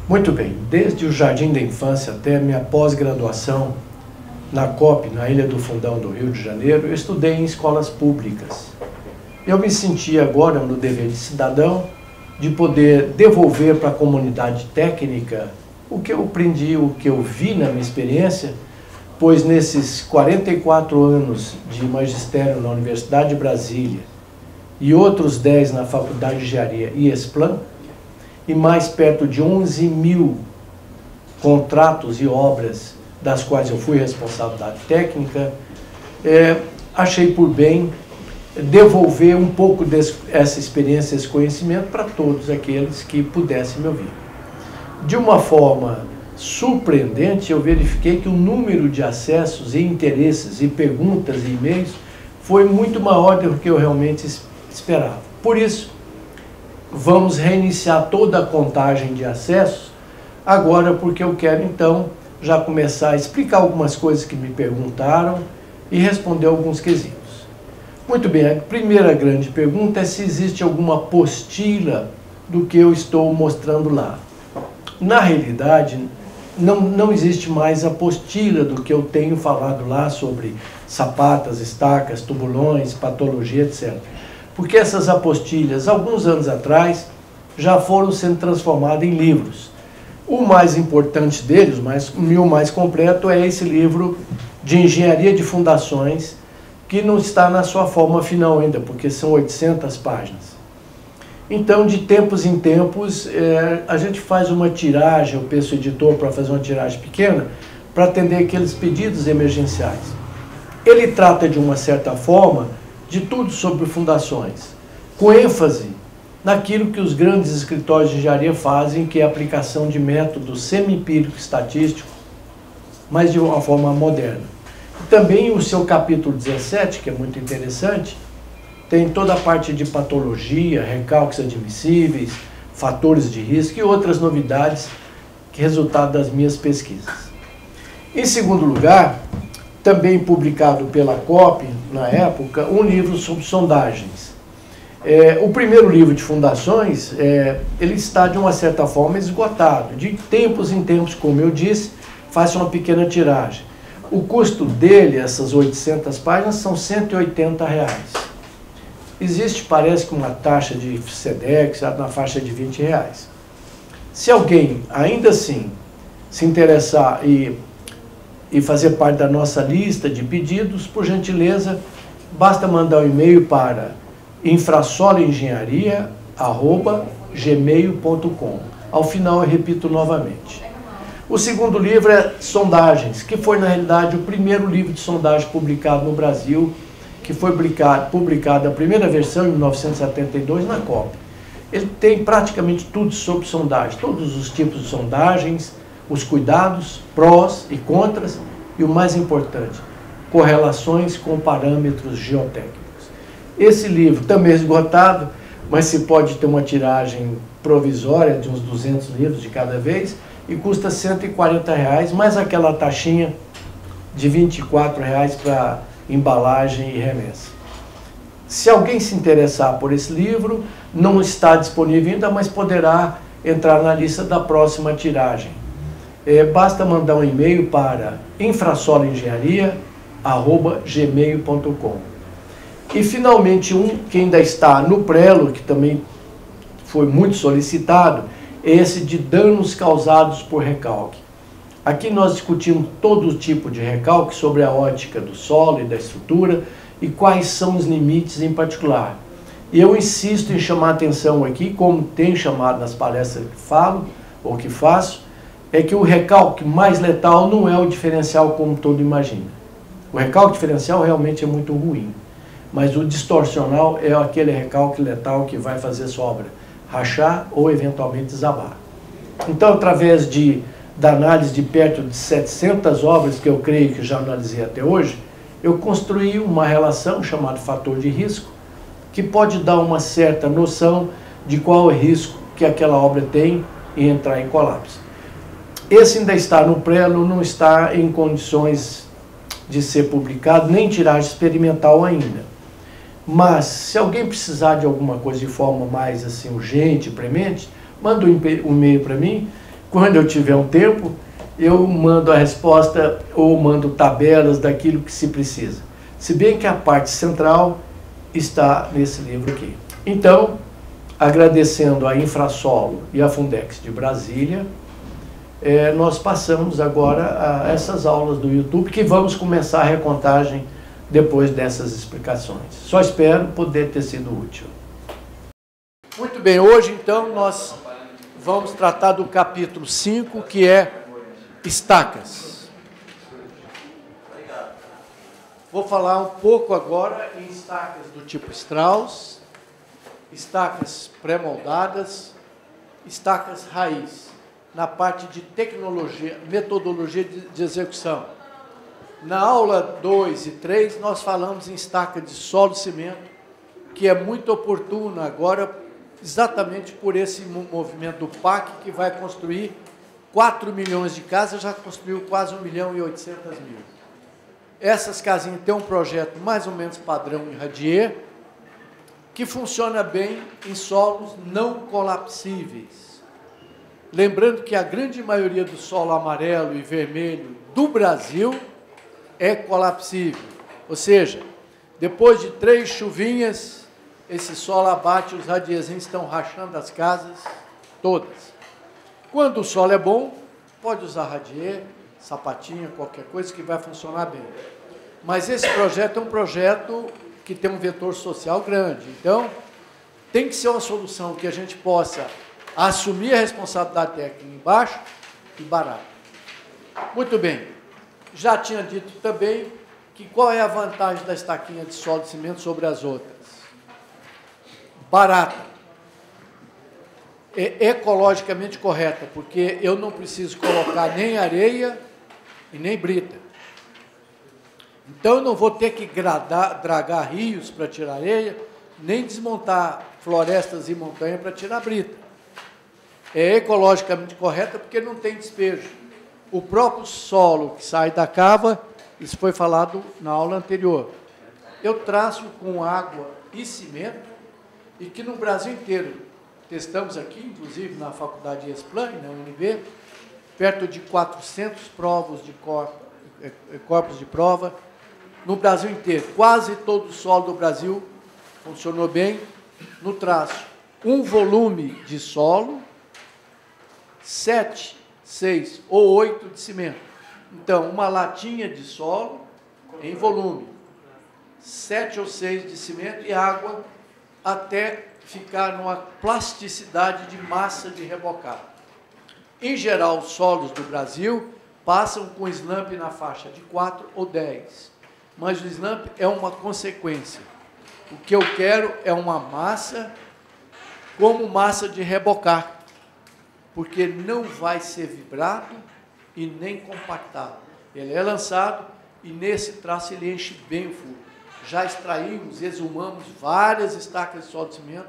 Muito bem, desde o jardim da infância até minha pós-graduação na COP, na Ilha do Fundão do Rio de Janeiro, eu estudei em escolas públicas. Eu me senti agora no dever de cidadão de poder devolver para a comunidade técnica o que eu aprendi, o que eu vi na minha experiência, pois nesses 44 anos de magistério na Universidade de Brasília e outros 10 na Faculdade de Engenharia e Esplan, e mais perto de 11 mil contratos e obras das quais eu fui responsabilidade técnica, achei por bem devolver um pouco dessa experiência, esse conhecimento para todos aqueles que pudessem me ouvir. De uma forma surpreendente, eu verifiquei que o número de acessos e interesses e perguntas e e-mails foi muito maior do que eu realmente esperava. Por isso, vamos reiniciar toda a contagem de acessos agora, porque eu quero então já começar a explicar algumas coisas que me perguntaram e responder alguns quesitos. Muito bem, a primeira grande pergunta é se existe alguma apostila do que eu estou mostrando lá. Na realidade, não existe mais apostila do que eu tenho falado lá sobre sapatas, estacas, tubulões, patologia, etc. Porque essas apostilhas, alguns anos atrás, já foram sendo transformadas em livros. O mais importante deles, o mais completo, é esse livro de Engenharia de Fundações, que não está na sua forma final ainda, porque são 800 páginas. Então, de tempos em tempos, a gente faz uma tiragem, eu peço ao editor para fazer uma tiragem pequena, para atender aqueles pedidos emergenciais. Ele trata, de uma certa forma, de tudo sobre fundações, com ênfase naquilo que os grandes escritórios de engenharia fazem, que é a aplicação de método semi-empírico estatístico, mas de uma forma moderna. Também o seu capítulo 17, que é muito interessante, tem toda a parte de patologia, recalques admissíveis, fatores de risco e outras novidades que resultado das minhas pesquisas. Em segundo lugar, também publicado pela COP, na época, um livro sobre sondagens. O primeiro livro de fundações, ele está de uma certa forma esgotado. De tempos em tempos, como eu disse, faço uma pequena tiragem. O custo dele, essas 800 páginas, são R$180. Existe, parece que uma taxa de SEDEX na faixa de R$20. Se alguém, ainda assim, se interessar e fazer parte da nossa lista de pedidos, por gentileza, basta mandar um e-mail para infrasoloengenharia@gmail.com. Ao final eu repito novamente. O segundo livro é Sondagens, que foi na realidade o primeiro livro de sondagem publicado no Brasil, que foi publicado a primeira versão em 1972 na COP. Ele tem praticamente tudo sobre sondagem, todos os tipos de sondagens, os cuidados, prós e contras, e o mais importante, correlações com parâmetros geotécnicos. Esse livro também é esgotado, mas se pode ter uma tiragem provisória de uns 200 livros de cada vez, e custa R$140, mais aquela taxinha de R$24 para embalagem e remessa. Se alguém se interessar por esse livro, não está disponível ainda, mas poderá entrar na lista da próxima tiragem. Basta mandar um e-mail para infrasoloengenharia@gmail.com. E finalmente que ainda está no prelo, que também foi muito solicitado, esse de danos causados por recalque. Aqui nós discutimos todo tipo de recalque sobre a ótica do solo e da estrutura e quais são os limites em particular. E eu insisto em chamar a atenção aqui, como tem chamado nas palestras que falo ou que faço, é que o recalque mais letal não é o diferencial como todo imagina. O recalque diferencial realmente é muito ruim, mas o distorcional é aquele recalque letal que vai fazer sua obra rachar ou eventualmente desabar. Então, através da análise de perto de 700 obras que eu creio que já analisei até hoje, eu construí uma relação chamada fator de risco, que pode dar uma certa noção de qual é o risco que aquela obra tem em entrar em colapso. Esse ainda está no prelo, não está em condições de ser publicado, nem tiragem experimental ainda. Mas, se alguém precisar de alguma coisa de forma mais assim, urgente, premente, manda um e-mail para mim, quando eu tiver um tempo, eu mando a resposta ou mando tabelas daquilo que se precisa. Se bem que a parte central está nesse livro aqui. Então, agradecendo a Infrasolo e a Fundex de Brasília, nós passamos agora a essas aulas do YouTube, que vamos começar a recontagem depois dessas explicações. Só espero poder ter sido útil. Muito bem, hoje então nós vamos tratar do capítulo 5, que é estacas. Vou falar um pouco agora em estacas do tipo Strauss, estacas pré-moldadas, estacas raiz, na parte de tecnologia, metodologia de execução. Na aula 2 e 3, nós falamos em estaca de solo e cimento, que é muito oportuna agora, exatamente por esse movimento do PAC, que vai construir 4 milhões de casas, já construiu quase 1.800.000. Essas casinhas têm um projeto mais ou menos padrão em radier, que funciona bem em solos não colapsíveis. Lembrando que a grande maioria do solo amarelo e vermelho do Brasil é colapsível. Ou seja, depois de 3 chuvinhas, esse solo abate, os radiezinhos estão rachando as casas todas. Quando o solo é bom, pode usar radier, sapatinha, qualquer coisa que vai funcionar bem. Mas esse projeto é um projeto que tem um vetor social grande. Então, tem que ser uma solução que a gente possa assumir a responsabilidade técnica embaixo e barato. Muito bem. Já tinha dito também que qual é a vantagem da estaquinha de solo de cimento sobre as outras? Barata. É ecologicamente correta, porque eu não preciso colocar nem areia e nem brita. Então, eu não vou ter que dragar rios para tirar areia, nem desmontar florestas e montanhas para tirar brita. É ecologicamente correta porque não tem despejo. O próprio solo que sai da cava, isso foi falado na aula anterior. Eu traço com água e cimento, e que no Brasil inteiro, testamos aqui, inclusive na Faculdade Esplan, na UNB, perto de 400 corpos de prova, no Brasil inteiro. Quase todo o solo do Brasil funcionou bem no traço. Um volume de solo, 7, 6 ou 8 de cimento. Então, uma latinha de solo em volume, 7 ou 6 de cimento e água até ficar numa plasticidade de massa de rebocado. Em geral, os solos do Brasil passam com slump na faixa de 4 ou 10. Mas o slump é uma consequência. O que eu quero é uma massa como massa de rebocar, porque não vai ser vibrado e nem compactado. Ele é lançado e nesse traço ele enche bem o furo. Já extraímos, exumamos várias estacas de solo de cimento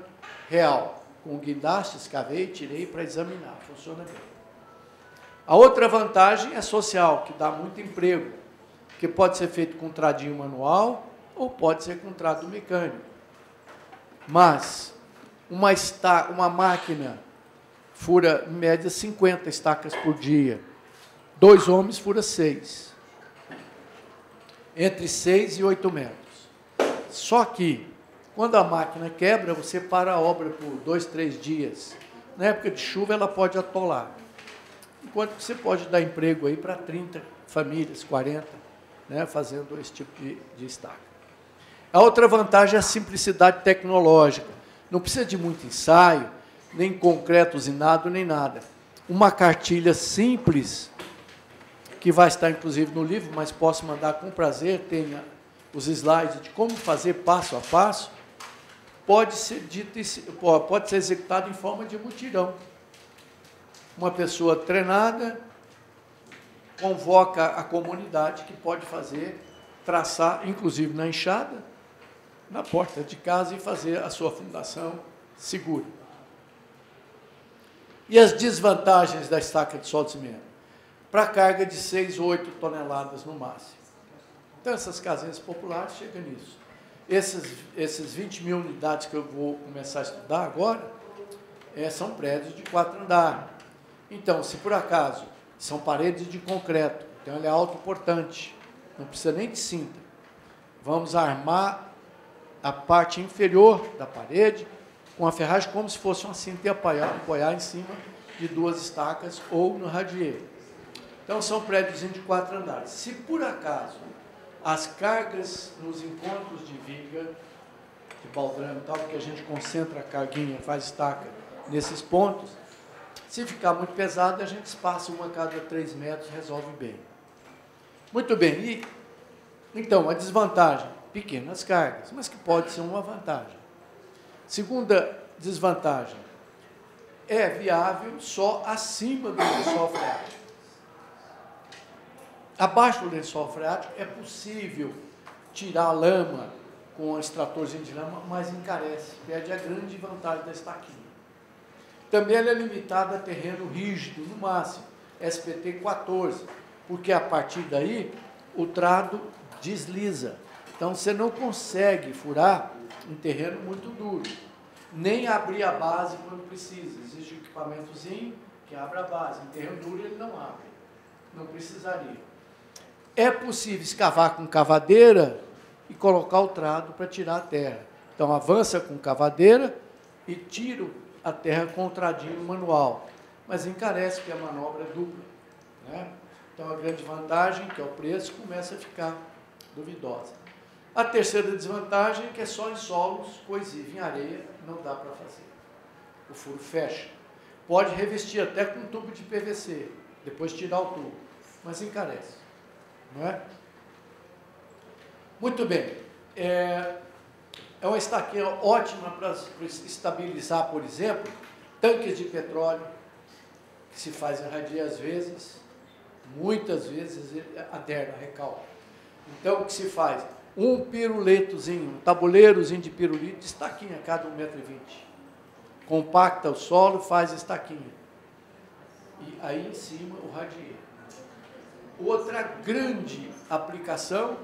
real. Com guindaste, escavei, tirei para examinar. Funciona bem. A outra vantagem é social, que dá muito emprego, que pode ser feito com tradinho manual ou pode ser com trado mecânico. Mas uma máquina fura, em média, 50 estacas por dia. 2 homens fura 6. Entre 6 e 8 metros. Só que, quando a máquina quebra, você para a obra por 2, 3 dias. Na época de chuva, ela pode atolar. Enquanto que você pode dar emprego aí para 30 famílias, 40, né, fazendo esse tipo de estaca. A outra vantagem é a simplicidade tecnológica. Não precisa de muito ensaio, nem concreto usinado, nem nada. Uma cartilha simples, que vai estar inclusive no livro, mas posso mandar com prazer, tem os slides de como fazer passo a passo, pode ser executado em forma de mutirão. Uma pessoa treinada convoca a comunidade que pode fazer, traçar, inclusive na enxada, na porta de casa e fazer a sua fundação segura. E as desvantagens da estaca de solo de cimento? Para carga de 6 ou 8 toneladas no máximo. Então, essas casinhas populares chegam nisso. Esses 20 mil unidades que eu vou começar a estudar agora, são prédios de 4 andares. Então, se por acaso são paredes de concreto, então ele é autoportante, não precisa nem de cinta. Vamos armar a parte inferior da parede com a ferragem como se fosse uma cinta e apoiar em cima de 2 estacas ou no radier. Então, são prédios de 4 andares. Se por acaso as cargas nos encontros de viga, de baldrame e tal, porque a gente concentra a carguinha, faz estaca nesses pontos, se ficar muito pesado, a gente espaça uma a cada 3 metros, resolve bem. Muito bem, e então, a desvantagem, pequenas cargas, mas que pode ser uma vantagem. Segunda desvantagem, é viável só acima do lençol freático. Abaixo do lençol freático é possível tirar a lama com um extratorzinho de lama, mas encarece, perde a grande vantagem da estaquinha. Também ela é limitada a terreno rígido, no máximo, SPT 14, porque a partir daí o trado desliza. Então, você não consegue furar um terreno muito duro, nem abrir a base quando precisa. Existe um equipamentozinho que abre a base. Em terreno duro ele não abre, não precisaria. É possível escavar com cavadeira e colocar o trado para tirar a terra. Então, avança com cavadeira e tira a terra com o tradinho manual. Mas encarece, porque a manobra é dupla, né? Então, a grande vantagem, que é o preço, começa a ficar duvidosa. A terceira desvantagem é que é só em solos coesivos, em areia não dá para fazer. O furo fecha. Pode revestir até com tubo de PVC, depois tirar o tubo, mas encarece, não é? Muito bem. É uma estaquinha ótima para estabilizar, por exemplo, tanques de petróleo, que se faz em radier às vezes, muitas vezes aderna, recalca. Então, o que se faz? Um piruletozinho, um tabuleirozinho de pirulito, de estaquinha, cada 1,20 m. Compacta o solo, faz estaquinha. E aí em cima o radier. Outra grande aplicação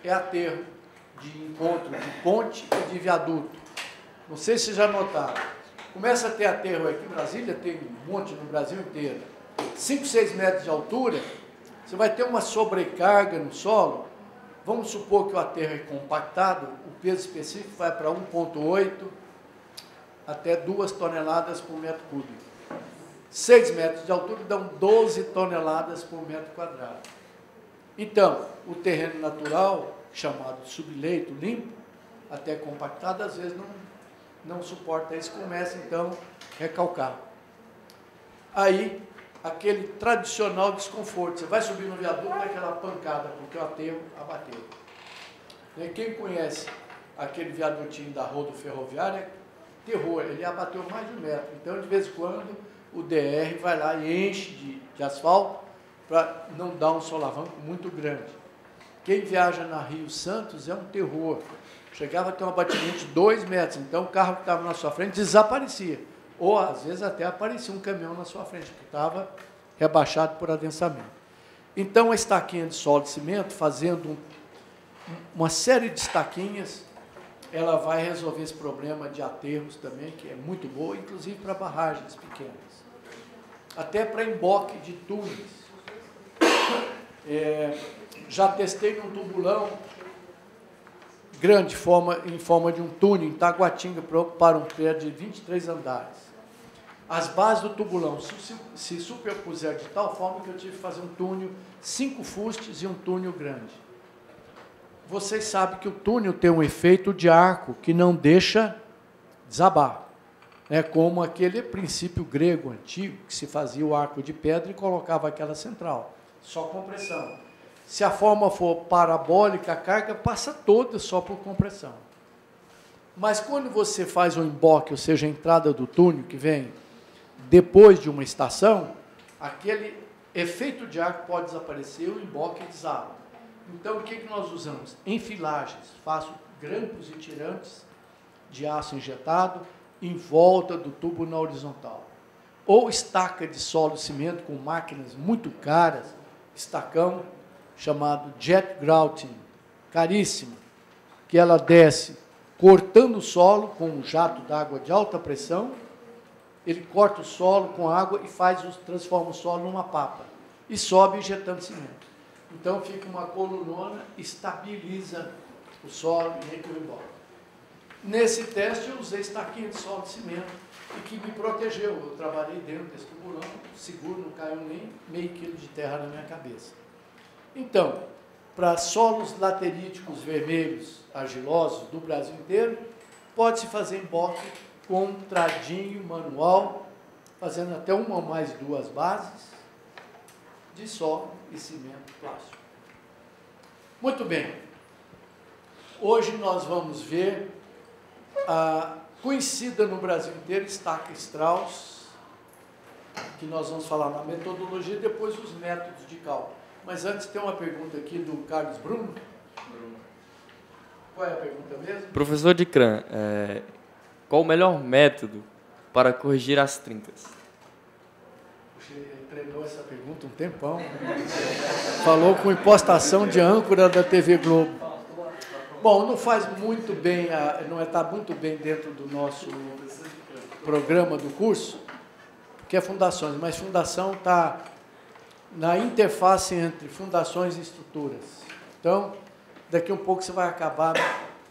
é aterro de encontro de ponte e de viaduto. Não sei se já notaram. Começa a ter aterro aqui em Brasília, tem um monte no Brasil inteiro. 5, 6 metros de altura, você vai ter uma sobrecarga no solo. Vamos supor que o aterro é compactado, o peso específico vai para 1,8 até 2 toneladas por metro cúbico. 6 metros de altura dão 12 toneladas por metro quadrado. Então, o terreno natural, chamado de subleito limpo, até compactado, às vezes não suporta isso, começa então a recalcar. Aí, aquele tradicional desconforto, você vai subir no viaduto, dá aquela pancada, porque o aterro abateu. E quem conhece aquele viadutinho da rodoferroviária, terror, ele abateu mais de 1 metro. Então, de vez em quando, o DR vai lá e enche de asfalto para não dar um solavanco muito grande. Quem viaja na Rio Santos é um terror. Chegava a ter um abatimento de 2 metros, então o carro que estava na sua frente desaparecia. Ou, às vezes, até aparecia um caminhão na sua frente, que estava rebaixado por adensamento. Então, a estaquinha de solo de cimento, fazendo uma série de estaquinhas, ela vai resolver esse problema de aterros também, que é muito boa, inclusive para barragens pequenas. Até para emboque de túneis. Já testei num tubulão grande, em forma de um túnel, em Taguatinga, para um prédio de 23 andares. As bases do tubulão se superpuseram de tal forma que eu tive que fazer um túnel, 5 fustes e um túnel grande. Vocês sabem que o túnel tem um efeito de arco que não deixa desabar. É como aquele princípio grego antigo, que se fazia o arco de pedra e colocava aquela central, só compressão. Se a forma for parabólica, a carga passa toda só por compressão. Mas quando você faz um emboque, ou seja, a entrada do túnel que vem depois de uma estação, aquele efeito de arco pode desaparecer, o emboque desaba. Então, o que nós usamos? Enfilagens, faço grampos e tirantes de aço injetado em volta do tubo na horizontal. Ou estaca de solo cimento com máquinas muito caras, estacão, chamado jet grouting, caríssimo, que ela desce cortando o solo com um jato d'água de alta pressão ele corta o solo com água e transforma o solo numa papa. E sobe injetando cimento. Então fica uma colunona, estabiliza o solo e equilibra. Nesse teste eu usei estaquinha de solo de cimento e que me protegeu. Eu trabalhei dentro desse tubulão, seguro, não caiu nem meio quilo de terra na minha cabeça. Então, para solos lateríticos vermelhos, argilosos do Brasil inteiro, pode-se fazer emboque com um tradinho manual, fazendo até uma ou mais 2 bases de solo e cimento plástico. Muito bem. Hoje nós vamos ver a conhecida no Brasil inteiro estaca Strauss, que nós vamos falar na metodologia e depois os métodos de cálculo. Mas antes tem uma pergunta aqui do Carlos Bruno. Qual é a pergunta mesmo? Professor Dicran, qual o melhor método para corrigir as trincas? Ele treinou essa pergunta um tempão. Falou com impostação de âncora da TV Globo. Bom, não faz muito bem, não está muito bem dentro do nosso programa do curso, porque é fundações, mas fundação está na interface entre fundações e estruturas. Então, daqui a um pouco você vai acabar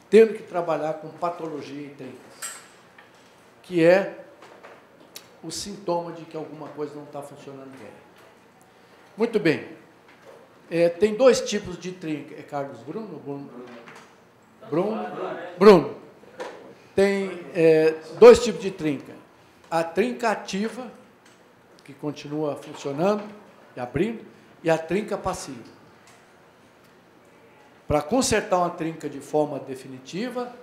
tendo que trabalhar com patologia e trincas, que é o sintoma de que alguma coisa não está funcionando bem. Muito bem. Tem 2 tipos de trinca. É Carlos Bruno? Bruno. Tem 2 tipos de trinca. A trinca ativa, que continua funcionando e abrindo, e a trinca passiva. Para consertar uma trinca de forma definitiva,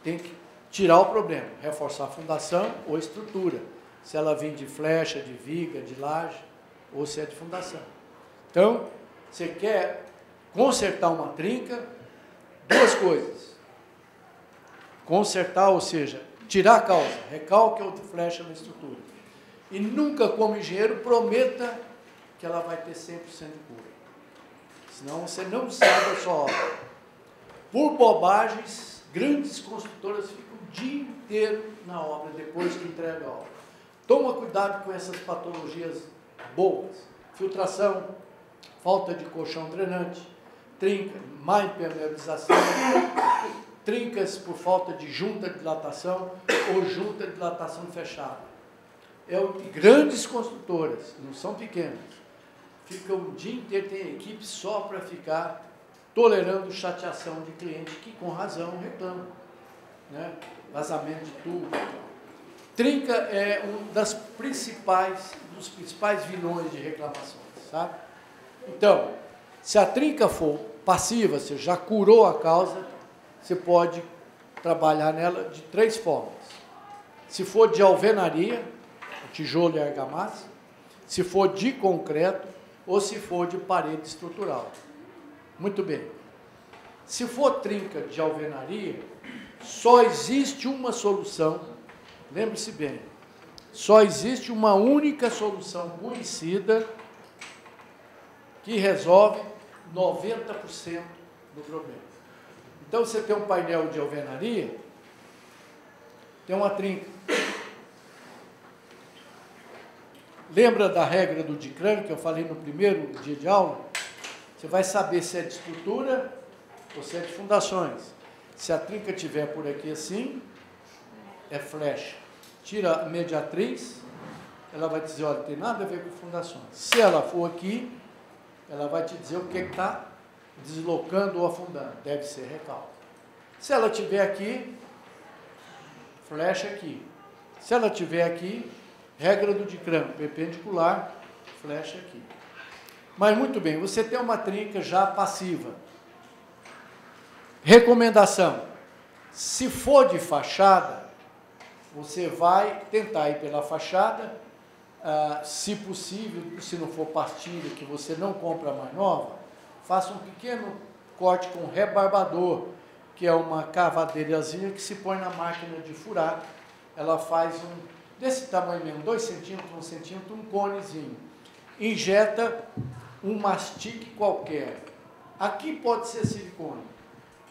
tem que tirar o problema, reforçar a fundação ou estrutura, se ela vem de flecha, de viga, de laje, ou se é de fundação. Então, você quer consertar uma trinca, 2 coisas. Consertar, ou seja, tirar a causa, recalque ou flecha na estrutura. E nunca, como engenheiro, prometa que ela vai ter 100% de cura. Senão você não sabe a sua obra. Por bobagens, grandes construtoras ficam o dia inteiro na obra, depois que entrega a obra. Toma cuidado com essas patologias boas. Filtração, falta de colchão drenante, trinca, má impermeabilização, trincas por falta de junta de dilatação ou junta de dilatação fechada. Grandes construtoras, não são pequenas, ficam o dia inteiro, tem equipe só para ficar tolerando chateação de cliente que, com razão, reclama. Né? Vazamento de tubo. Trinca é um dos principais vilões de reclamações. Sabe? Então, se a trinca for passiva, você já curou a causa, você pode trabalhar nela de 3 formas. Se for de alvenaria, tijolo e argamassa, se for de concreto ou se for de parede estrutural. Muito bem. Se for trinca de alvenaria, só existe uma solução, lembre-se bem, só existe uma única solução conhecida que resolve 90% do problema. Então, você tem um painel de alvenaria, tem uma trinca. Lembra da regra do Dicran, que eu falei no primeiro dia de aula? Você vai saber se é de estrutura ou se é de fundações. Se a trinca estiver por aqui assim, é flecha. Tira a mediatriz, ela vai dizer, olha, tem nada a ver com fundações. Se ela for aqui, ela vai te dizer o que está deslocando ou afundando. Deve ser recalque. Se ela estiver aqui, flecha aqui. Se ela estiver aqui, regra do Dicran, perpendicular, flecha aqui. Mas muito bem, você tem uma trinca já passiva. Recomendação: se for de fachada, você vai tentar ir pela fachada, se possível, se não for pastilha, que você não compra mais nova, faça um pequeno corte com rebarbador, que é uma cavadeirazinha que se põe na máquina de furar. Ela faz desse tamanho mesmo, 2 centímetros, 1 centímetro, um conezinho. Injeta um mastique qualquer. Aqui pode ser silicone.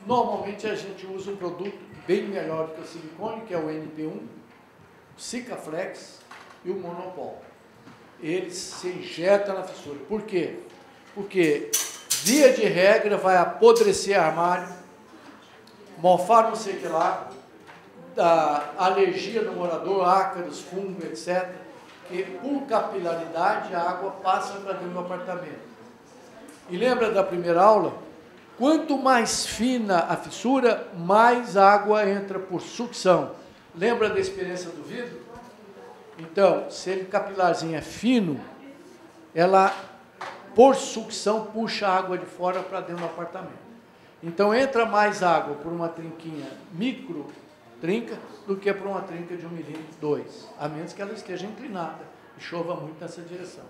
Normalmente a gente usa um produto bem melhor do que o silicone, que é o NP1, Sikaflex, e o monopólio. Eles se injetam na fissura. Por quê? Porque, via de regra, vai apodrecer armário, mofar não sei o que lá, da alergia do morador, ácaros, fungo, etc. Que, por capilaridade, a água passa para dentro do apartamento. E lembra da primeira aula? Quanto mais fina a fissura, mais água entra por sucção. Lembra da experiência do vidro? Então, se ele capilarzinho é fino, ela, por sucção, puxa a água de fora para dentro do apartamento. Então, entra mais água por uma trinquinha micro trinca do que por uma trinca de 1 milímetro, 2, a menos que ela esteja inclinada e chova muito nessa direção.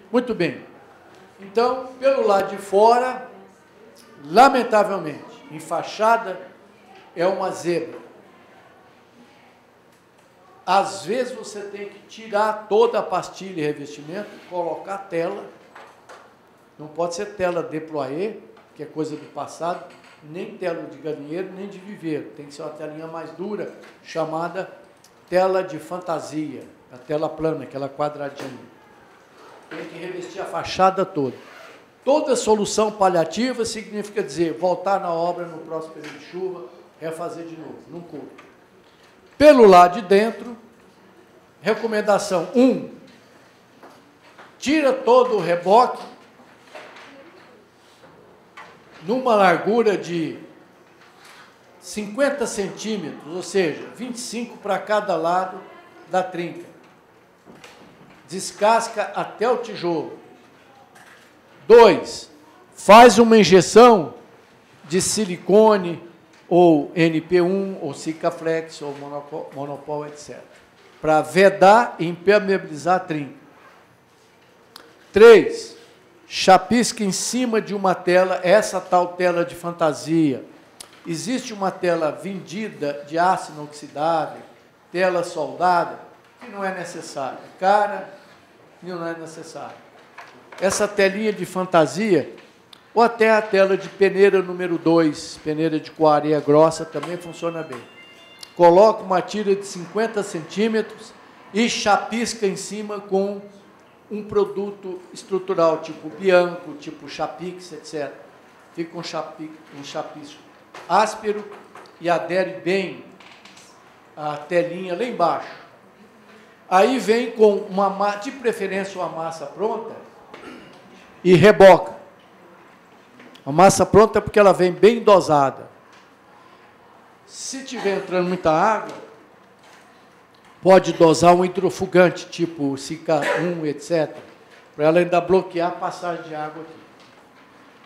Muito bem. Então, pelo lado de fora, lamentavelmente, enfaixada é uma zebra. Às vezes você tem que tirar toda a pastilha e revestimento, colocar tela. Não pode ser tela deployé, que é coisa do passado, nem tela de galinheiro, nem de viveiro. Tem que ser uma telinha mais dura, chamada tela de fantasia, a tela plana, aquela quadradinha. Tem que revestir a fachada toda. Toda solução paliativa significa dizer, voltar na obra no próximo período de chuva, refazer de novo, não curto. Pelo lado de dentro, recomendação 1, tira todo o reboque numa largura de 50 centímetros, ou seja, 25 para cada lado da trinca. Descasca até o tijolo. 2, faz uma injeção de silicone, ou NP1, ou Sikaflex, ou Monopol, etc. Para vedar e impermeabilizar a trinca. 3, chapisca em cima de uma tela, essa tal tela de fantasia. Existe uma tela vendida de aço inoxidável, tela soldada, que não é necessária. Cara, não é necessário. Essa telinha de fantasia, ou até a tela de peneira número 2, peneira de coareia grossa, também funciona bem. Coloca uma tira de 50 centímetros e chapisca em cima com um produto estrutural, tipo Bianco, tipo Chapix, etc. Fica um chapisco áspero e adere bem a telinha lá embaixo. Aí vem com uma, de preferência, uma massa pronta e reboca. A massa pronta é porque ela vem bem dosada. Se tiver entrando muita água, pode dosar um hidrofugante, tipo Sica 1, etc., para ela ainda bloquear a passagem de água aqui.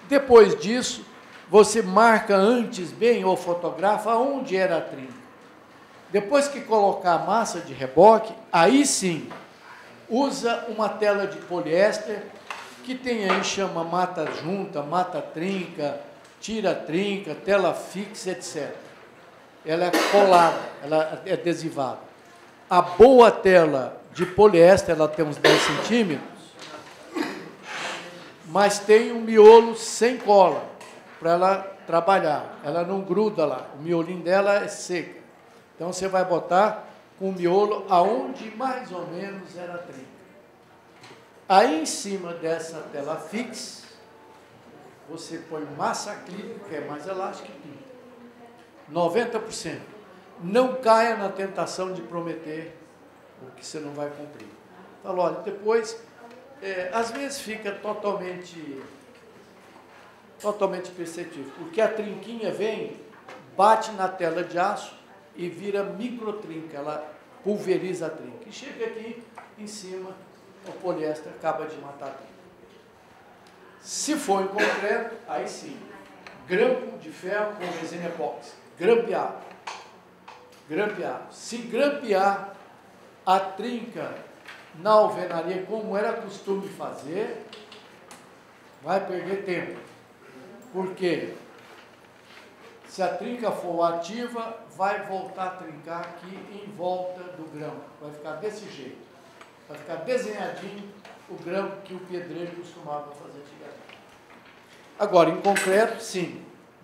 Depois disso, você marca antes bem, ou fotografa, onde era a trinca. Depois que colocar a massa de reboque, aí sim, usa uma tela de poliéster, que tem aí, chama mata junta, mata trinca, tira trinca, tela fixa, etc. Ela é colada, ela é adesivada. A boa tela de poliéster, ela tem uns 10 centímetros, mas tem um miolo sem cola, para ela trabalhar. Ela não gruda lá, o miolinho dela é seca. Então, você vai botar com o miolo aonde mais ou menos era a trinca. Aí, em cima dessa tela fixa, você põe massa acrílica, que é mais elástica, 90%. Não caia na tentação de prometer o que você não vai cumprir. Fala, olha, depois, às vezes fica totalmente perceptível, porque a trinquinha vem, bate na tela de aço e vira microtrinca, ela pulveriza a trinca. E chega aqui em cima, o poliéster acaba de matar a trinca. Se for em concreto, aí sim, grampo de ferro com resina epóxi, grampeado. Grampeado. Se grampear a trinca na alvenaria, como era costume fazer, vai perder tempo. Por quê? Se a trinca for ativa, vai voltar a trincar aqui em volta do grampo. Vai ficar desse jeito. Vai ficar desenhadinho o grampo que o pedreiro costumava fazer antigamente. Agora, em concreto, sim,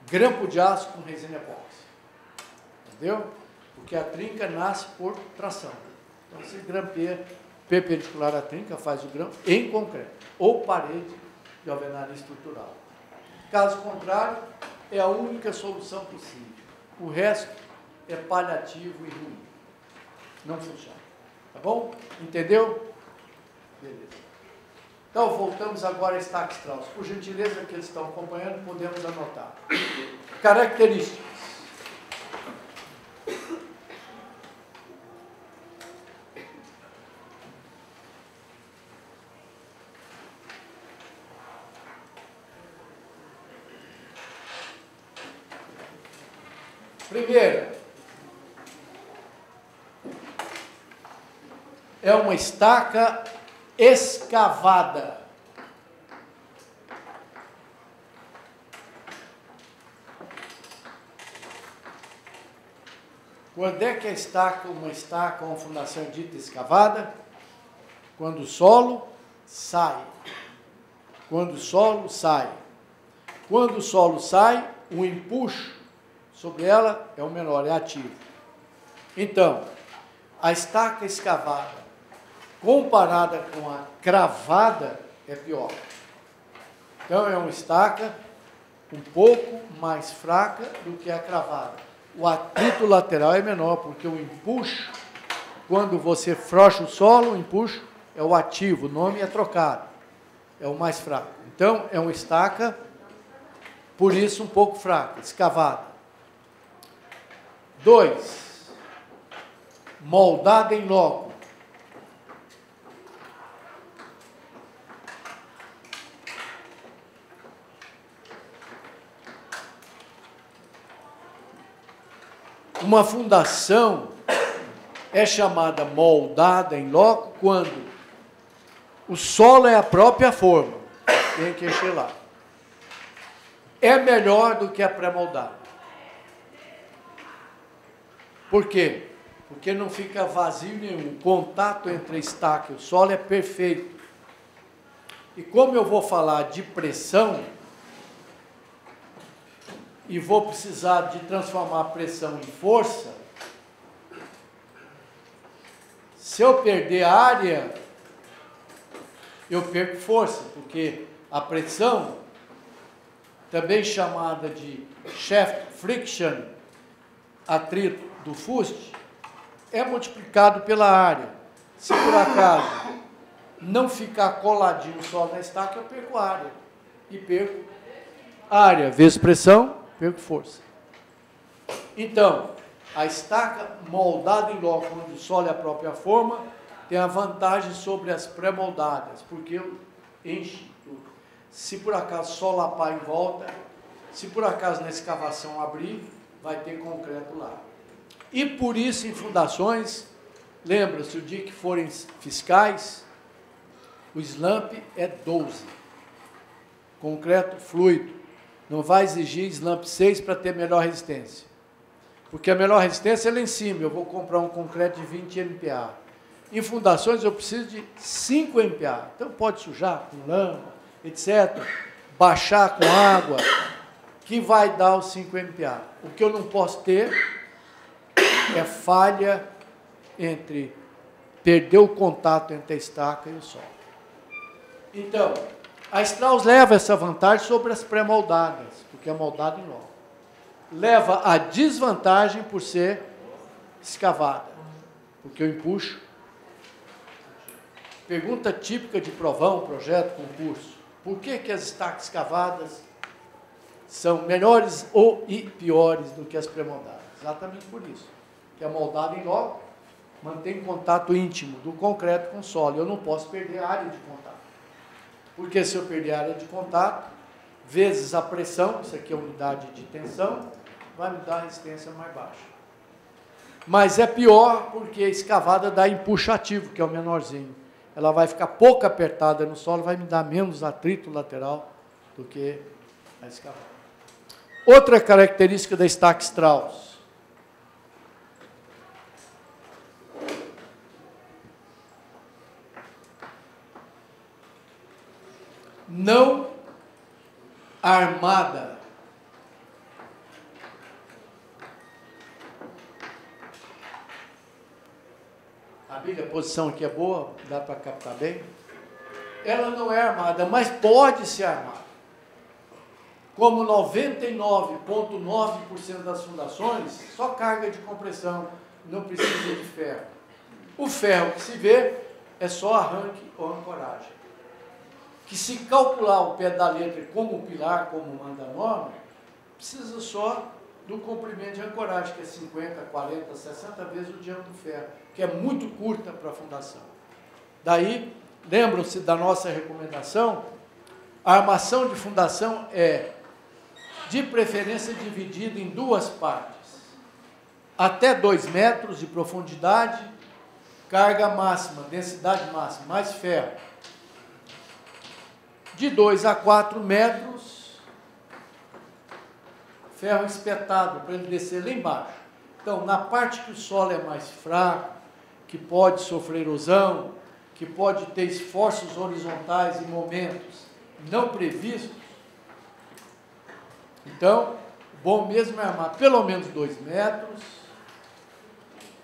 grampo de aço com resina epóxi. Entendeu? Porque a trinca nasce por tração. Então, você grampeia perpendicular à trinca, faz o grão em concreto, ou parede de alvenaria estrutural. Caso contrário, é a única solução possível. O resto é paliativo e ruim. Não funciona. Tá bom? Entendeu? Beleza. Então, voltamos agora a Stack-Strauss. Por gentileza, aqueles que estão acompanhando, podemos anotar. Características. Primeira, é uma estaca escavada. Quando é que uma estaca, uma fundação dita escavada? Quando o solo sai. Quando o solo sai. Quando o solo sai, o empuxo sobre ela é o menor, é ativo. Então, a estaca escavada, comparada com a cravada, é pior. Então, é uma estaca um pouco mais fraca do que a cravada. O atrito lateral é menor, porque o empuxo, quando você frouxa o solo, o empuxo é o ativo, o nome é trocado, é o mais fraco. Então, é uma estaca, por isso, um pouco fraca, escavada. 2, moldada em loco. Uma fundação é chamada moldada em loco quando o solo é a própria forma. Tem que encher lá. É melhor do que a pré-moldada. Por quê? Porque não fica vazio nenhum. O contato entre a estaca e o solo é perfeito. E como eu vou falar de pressão, e vou precisar de transformar a pressão em força, se eu perder área, eu perco força, porque a pressão, também chamada de shaft friction, atrito do fuste, é multiplicado pela área. Se por acaso não ficar coladinho só na estaca, eu perco área. E perco área vezes pressão, perco força. Então, a estaca moldada em loco, onde o solo é a própria forma, tem a vantagem sobre as pré-moldadas, porque enche tudo. Se por acaso solapar em volta, se por acaso na escavação abrir, vai ter concreto lá. E por isso, em fundações, lembra-se, o dia que forem fiscais, o slump é 12. Concreto fluido. Não vai exigir slump 6 para ter melhor resistência. Porque a melhor resistência é lá em cima. Eu vou comprar um concreto de 20 MPa. Em fundações, eu preciso de 5 MPa. Então, pode sujar com lama, etc. Baixar com água, que vai dar os 5 MPa. O que eu não posso ter é falha entre perder o contato entre a estaca e o solo. Então, a Strauss leva essa vantagem sobre as pré-moldadas, porque é moldado em loco. Leva a desvantagem por ser escavada, porque eu empuxo. Pergunta típica de provão, projeto, concurso. Por que que as estacas escavadas são melhores e piores do que as pré-moldadas? Exatamente por isso. Que a moldada em loco mantém contato íntimo do concreto com o solo. Eu não posso perder a área de contato. Porque se eu perder a área de contato, vezes a pressão, isso aqui é a unidade de tensão, vai me dar a resistência mais baixa. Mas é pior porque a escavada dá empuxo ativo, que é o menorzinho. Ela vai ficar pouco apertada no solo, vai me dar menos atrito lateral do que a escavada. Outra característica da Stack-Strauss. Não armada. A Bíblia posição aqui é boa, dá para captar bem. Ela não é armada, mas pode ser armada. Como 99,9% das fundações, só carga de compressão, não precisa de ferro. O ferro que se vê é só arranque ou ancoragem. Que se calcular o pé da letra como pilar, como manda a norma, precisa só do comprimento de ancoragem, que é 50, 40, 60 vezes o diâmetro do ferro, que é muito curta para a fundação. Daí, lembram-se da nossa recomendação, a armação de fundação é, de preferência, dividida em duas partes. Até 2 metros de profundidade, carga máxima, densidade máxima, mais ferro. De 2 a 4 metros, ferro espetado, para ele descer lá embaixo. Então, na parte que o solo é mais fraco, que pode sofrer erosão, que pode ter esforços horizontais em momentos não previstos, então, bom mesmo é armar pelo menos 2 metros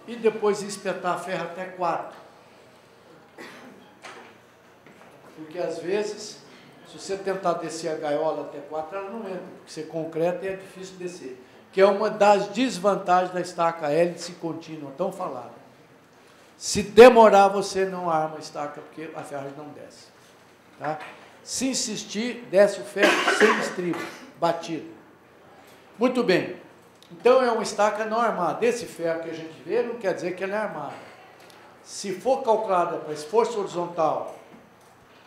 e depois espetar ferro até 4. Porque, às vezes, se você tentar descer a gaiola até 4, ela não entra, porque ser concreto é difícil descer. Que é uma das desvantagens da estaca hélice contínua, tão falada. Se demorar, você não arma a estaca, porque a ferragem não desce. Tá? Se insistir, desce o ferro sem estribo, batido. Muito bem. Então, é uma estaca não armada. Esse ferro que a gente vê não quer dizer que ela é armada. Se for calculada para esforço horizontal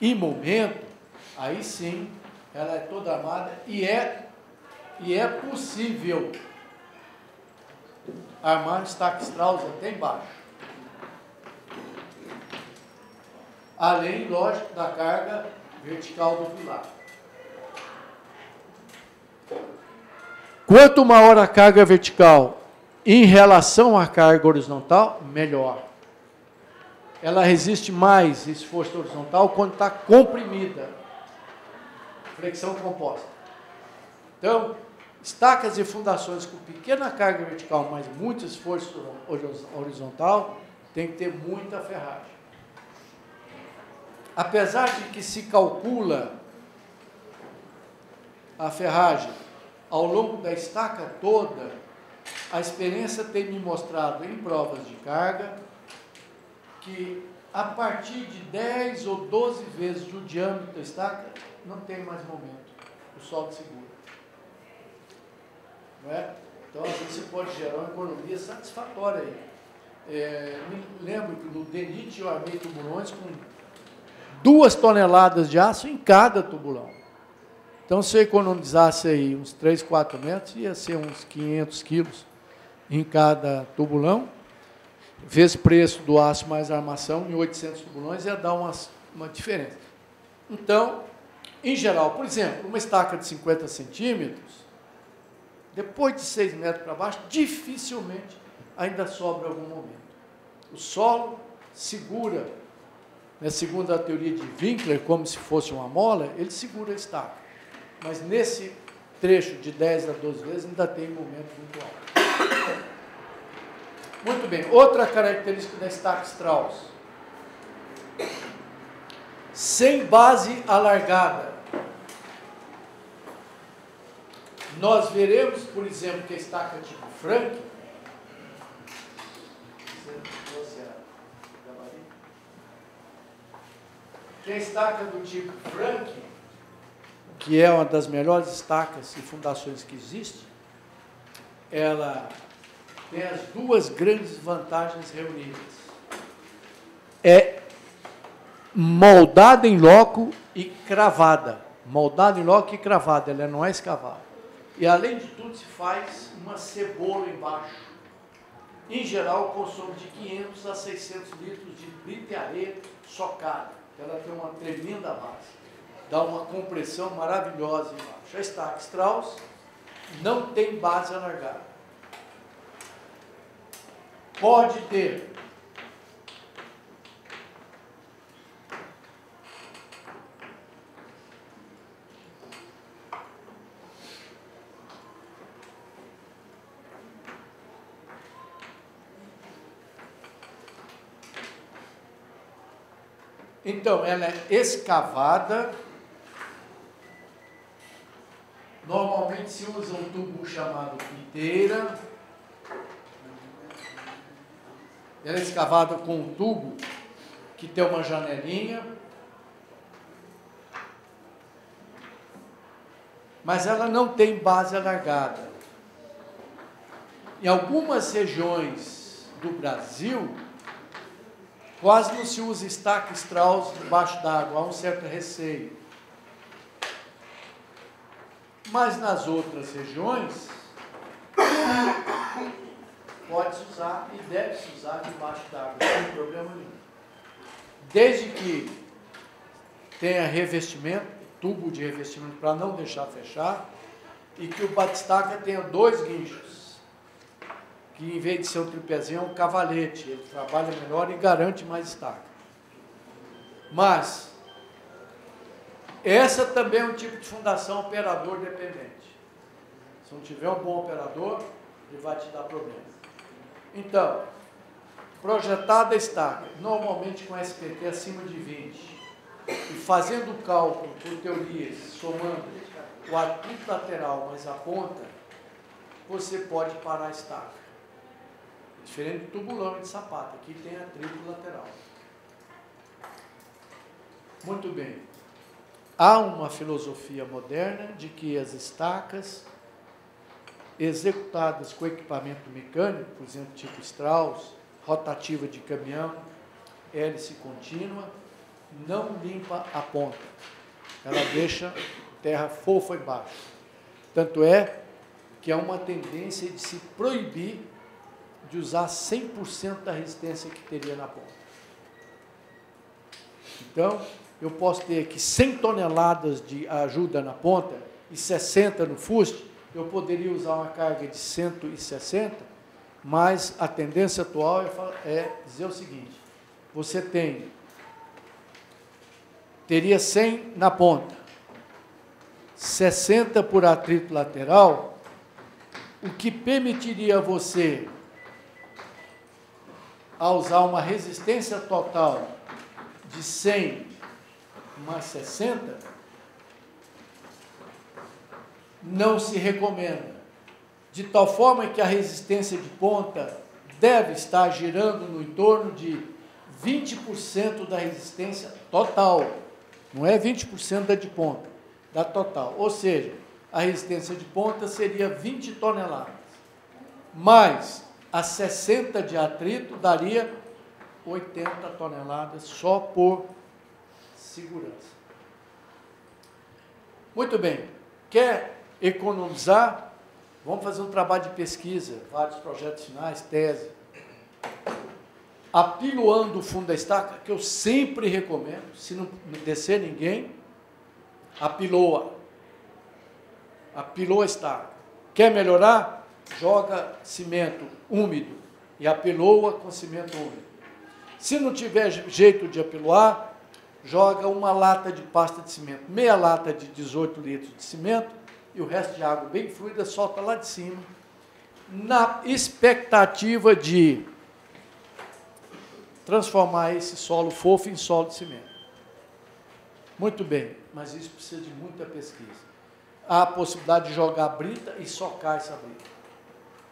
e momento, aí sim, ela é toda armada e é possível armar um estaca Strauss até embaixo. Além, lógico, da carga vertical do pilar. Quanto maior a carga vertical em relação à carga horizontal, melhor. Ela resiste mais esforço horizontal quando está comprimida. Flexão composta. Então, estacas e fundações com pequena carga vertical, mas muito esforço horizontal, tem que ter muita ferragem. Apesar de que se calcula a ferragem ao longo da estaca toda, a experiência tem me mostrado em provas de carga que a partir de 10 ou 12 vezes o diâmetro da estaca não tem mais momento, o solo segura. Não é? Então, às vezes, você pode gerar uma economia satisfatória aí. Me lembro que no DENIT eu armei tubulões com 2 toneladas de aço em cada tubulão. Então, se eu economizasse aí uns 3, 4 metros, ia ser uns 500 quilos em cada tubulão, vezes preço do aço mais armação, em 800 tubulões, ia dar uma diferença. Então, em geral, por exemplo, uma estaca de 50 centímetros, depois de 6 metros para baixo, dificilmente ainda sobra algum momento. O solo segura, né, segundo a teoria de Winkler, como se fosse uma mola, ele segura a estaca. Mas nesse trecho de 10 a 12 vezes ainda tem momento muito alto. Muito bem, outra característica da estaca Strauss. Sem base alargada. Nós veremos, por exemplo, que a estaca tipo Frank, que a estaca do tipo Frank, que é uma das melhores estacas e fundações que existe, ela tem as 2 grandes vantagens reunidas. É moldada em loco e cravada. Moldada em loco e cravada, ela não é escavada. E, além de tudo, se faz uma cebola embaixo. Em geral, consumo de 500 a 600 litros de brita e areia socada. Ela tem uma tremenda base. Dá uma compressão maravilhosa embaixo. A estaca Strauss não tem base alargada. Pode ter. Então, ela é escavada. Normalmente se usa um tubo chamado piteira. Ela é escavada com um tubo que tem uma janelinha. Mas ela não tem base alargada. Em algumas regiões do Brasil, quase não se usa estaca Strauss debaixo d'água, há um certo receio. Mas nas outras regiões, pode-se usar e deve-se usar debaixo d'água, sem problema nenhum. Desde que tenha revestimento, tubo de revestimento para não deixar fechar, e que o batistaca tenha 2 guinchos, que em vez de ser um tripézinho é um cavalete, ele trabalha melhor e garante mais estaca. Mas essa também é um tipo de fundação operador dependente. Se não tiver um bom operador, ele vai te dar problema. Então, projetada a estaca, normalmente com SPT acima de 20, e fazendo o cálculo por teorias, somando o atrito lateral mais a ponta, você pode parar a estaca. Diferente do tubulão de sapato, aqui tem atrito lateral. Muito bem. Há uma filosofia moderna de que as estacas executadas com equipamento mecânico, por exemplo, tipo Strauss, rotativa de caminhão, hélice contínua, não limpa a ponta. Ela deixa terra fofa embaixo. Tanto é que há uma tendência de se proibir de usar 100% da resistência que teria na ponta. Então, eu posso ter aqui 100 toneladas de ajuda na ponta e 60 no fuste, eu poderia usar uma carga de 160, mas a tendência atual é dizer o seguinte: você teria 100 na ponta, 60 por atrito lateral, o que permitiria você, a usar uma resistência total de 100 mais 60, não se recomenda. De tal forma que a resistência de ponta deve estar girando no entorno de 20% da resistência total. Não é 20% da de ponta, da total. Ou seja, a resistência de ponta seria 20 toneladas. Mais a 60 de atrito daria 80 toneladas só por segurança. Muito bem. Quer economizar? Vamos fazer um trabalho de pesquisa, vários projetos finais, tese. Apiloando o fundo da estaca, que eu sempre recomendo, se não descer ninguém, apiloa. Apiloa a estaca. Quer melhorar? Joga cimento úmido e apiloa com cimento úmido. Se não tiver jeito de apiloar, joga uma lata de pasta de cimento, meia lata de 18 litros de cimento e o resto de água bem fluida, solta lá de cima, na expectativa de transformar esse solo fofo em solo de cimento. Muito bem, mas isso precisa de muita pesquisa. Há a possibilidade de jogar brita e socar essa brita,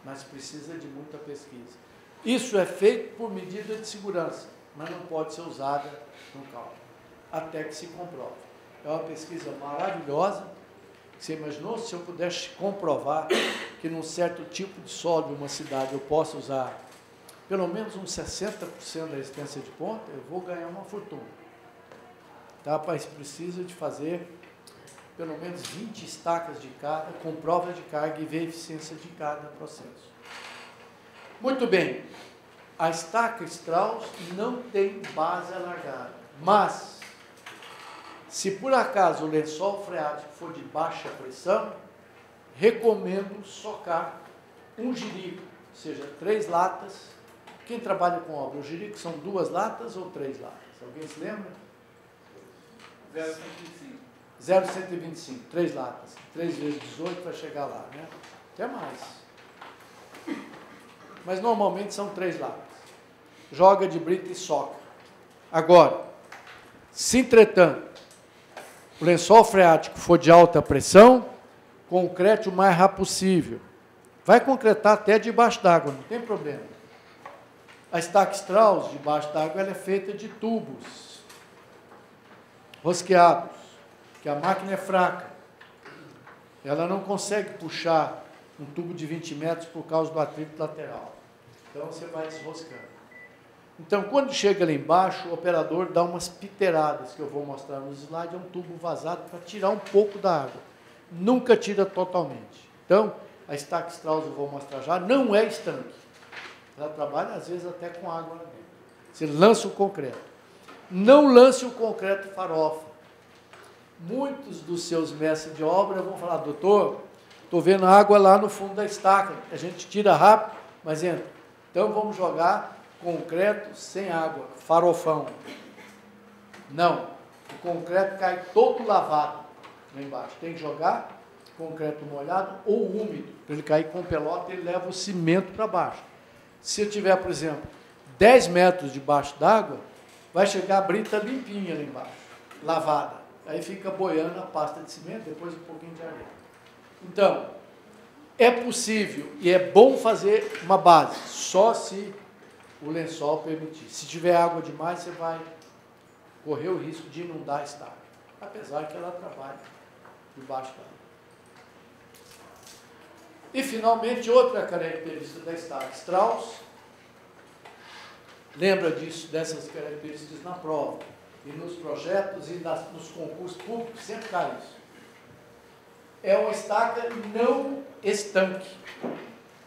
mas precisa de muita pesquisa. Isso é feito por medida de segurança, mas não pode ser usada no cálculo, até que se comprove. É uma pesquisa maravilhosa. Você imaginou se eu pudesse comprovar que num certo tipo de solo de uma cidade eu posso usar pelo menos uns 60% da resistência de ponta, eu vou ganhar uma fortuna. Tá? Mas precisa de fazer pelo menos 20 estacas de cada, com prova de carga e ver a eficiência de cada processo. Muito bem. A estaca Strauss não tem base alargada, mas se por acaso o lençol freático for de baixa pressão, recomendo socar um jirico, ou seja, 3 latas. Quem trabalha com obra, o jirico são 2 latas ou 3 latas? Alguém se lembra? 0,125. 0,125, 3 latas. 3 vezes 18 vai chegar lá, né? Até mais. Mas normalmente são 3 latas. Joga de brita e soca. Agora, Se, entretanto, o lençol freático for de alta pressão, concrete o mais rápido possível. Vai concretar até debaixo d'água, não tem problema. A estaca Strauss, debaixo d'água, ela é feita de tubos rosqueados, que a máquina é fraca. Ela não consegue puxar um tubo de 20 metros por causa do atrito lateral. Então, você vai desroscando. Então, quando chega lá embaixo, o operador dá umas piteiradas, que eu vou mostrar nos slides, é um tubo vazado para tirar um pouco da água. Nunca tira totalmente. Então, a estaca Strauss, eu vou mostrar já, não é estanque. Ela trabalha, às vezes, até com água lá dentro. Você lança o concreto. Não lance o concreto farofa. Muitos dos seus mestres de obra vão falar, doutor, estou vendo água lá no fundo da estaca. A gente tira rápido, mas entra. Então, vamos jogar concreto sem água, farofão. Não. O concreto cai todo lavado lá embaixo. Tem que jogar concreto molhado ou úmido. Para ele cair com pelota, ele leva o cimento para baixo. Se eu tiver, por exemplo, 10 metros debaixo d'água, vai chegar a brita limpinha lá embaixo, lavada. Aí fica boiando a pasta de cimento, depois um pouquinho de areia. Então, é possível e é bom fazer uma base, só se o lençol permitir. Se tiver água demais, você vai correr o risco de inundar a estaca, apesar que ela trabalha debaixo d'água. E, finalmente, outra característica da estaca Strauss, lembra disso, dessas características na prova, e nos projetos e nos concursos públicos, sempre cai isso. É uma estaca não estanque,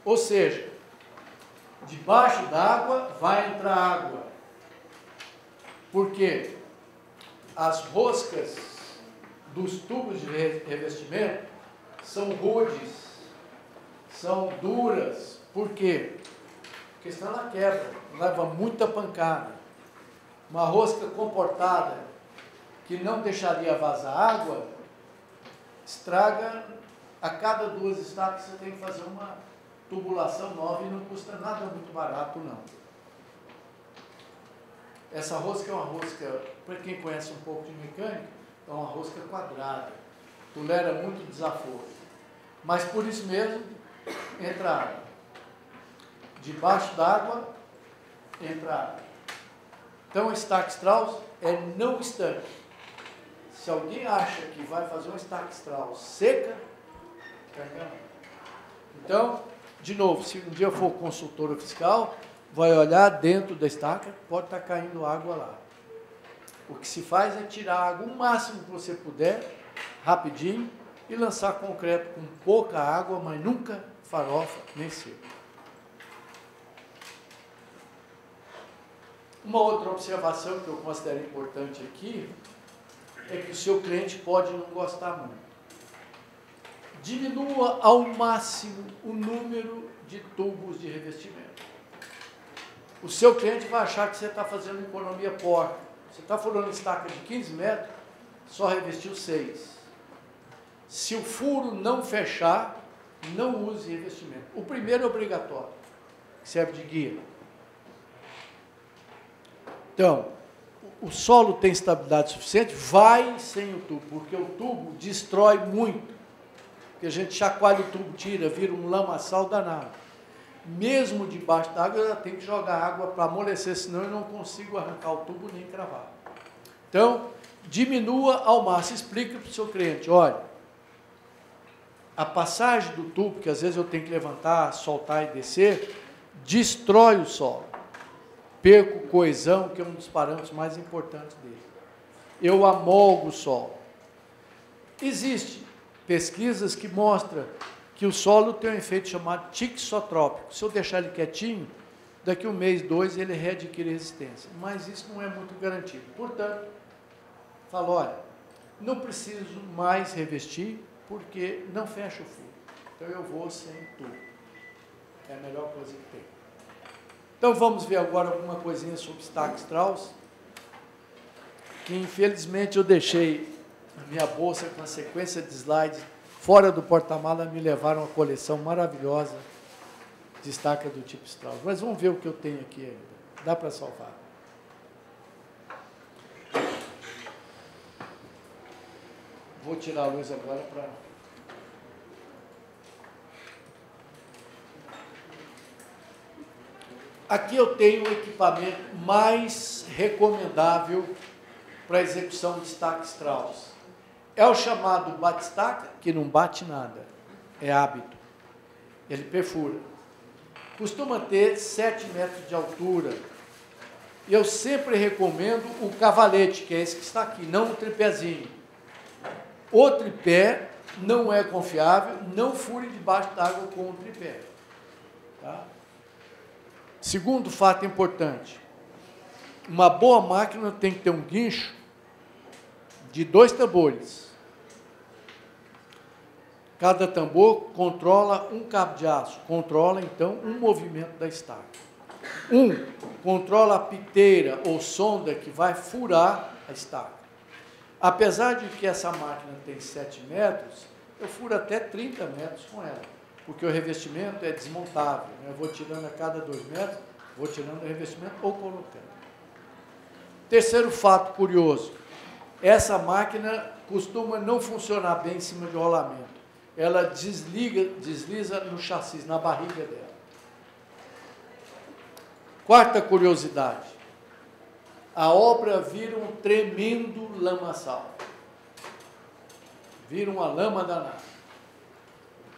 ou seja, debaixo d'água vai entrar água. Por quê? As roscas dos tubos de revestimento são rudes, são duras. Por quê? Porque senão ela quebra, leva muita pancada. Uma rosca comportada que não deixaria vazar água, estraga, a cada 2 estacas você tem que fazer uma tubulação nova e não custa nada muito barato, não. Essa rosca é uma rosca, para quem conhece um pouco de mecânica, é uma rosca quadrada, tolera muito desaforo. Mas por isso mesmo, entra água. Debaixo d'água, entra água. Então, a estaca Strauss é não estanque. Se alguém acha que vai fazer uma estaca Strauss seca, está enganado. Então, de novo, se um dia for consultor fiscal, vai olhar dentro da estaca, pode estar caindo água lá. O que se faz é tirar a água o máximo que você puder, rapidinho, e lançar concreto com pouca água, mas nunca farofa nem seco. Uma outra observação que eu considero importante aqui é que o seu cliente pode não gostar muito. Diminua ao máximo o número de tubos de revestimento. O seu cliente vai achar que você está fazendo economia porca. Você está furando estaca de 15 metros, só revestiu 6. Se o furo não fechar, não use revestimento. O primeiro é obrigatório, serve de guia. Então, o solo tem estabilidade suficiente, vai sem o tubo, porque o tubo destrói muito. Porque a gente chacoalha o tubo, tira, vira um lamaçal danado. Mesmo debaixo da água, eu tenho que jogar água para amolecer, senão eu não consigo arrancar o tubo nem cravar. Então, diminua ao máximo, explica para o seu cliente, olha, a passagem do tubo, que às vezes eu tenho que levantar, soltar e descer, destrói o solo. Perco coesão, que é um dos parâmetros mais importantes dele. Eu amolgo o solo. Existem pesquisas que mostram que o solo tem um efeito chamado tixotrópico. Se eu deixar ele quietinho, daqui 1 mês, 2, ele readquire resistência. Mas isso não é muito garantido. Portanto, falo, olha, não preciso mais revestir, porque não fecha o furo. Então, eu vou sem tubo. É a melhor coisa que tem. Então, vamos ver agora alguma coisinha sobre estaca Strauss, que infelizmente eu deixei na minha bolsa com a sequência de slides fora do porta-mala, me levaram uma coleção maravilhosa de estaca do tipo Strauss. Mas vamos ver o que eu tenho aqui ainda. Dá para salvar. Vou tirar a luz agora para... Aqui eu tenho o equipamento mais recomendável para execução de estaca Strauss. É o chamado bate-estaca, que não bate nada, é hábito. Ele perfura. Costuma ter 7 metros de altura. E eu sempre recomendo o cavalete, que é esse que está aqui, não o tripézinho. O tripé não é confiável, não fure debaixo d'água com o tripé. Tá? Segundo fato importante, uma boa máquina tem que ter um guincho de 2 tambores. Cada tambor controla um cabo de aço, controla então um movimento da estaca. Controla a piteira ou sonda que vai furar a estaca. Apesar de que essa máquina tem 7 metros, eu furo até 30 metros com ela, porque o revestimento é desmontável, né? Eu vou tirando a cada 2 metros, vou tirando o revestimento ou colocando. Terceiro fato curioso, essa máquina costuma não funcionar bem em cima de rolamento. Ela desliza no chassi, na barriga dela. Quarta curiosidade, a obra vira um tremendo lamaçal. Vira uma lama danada.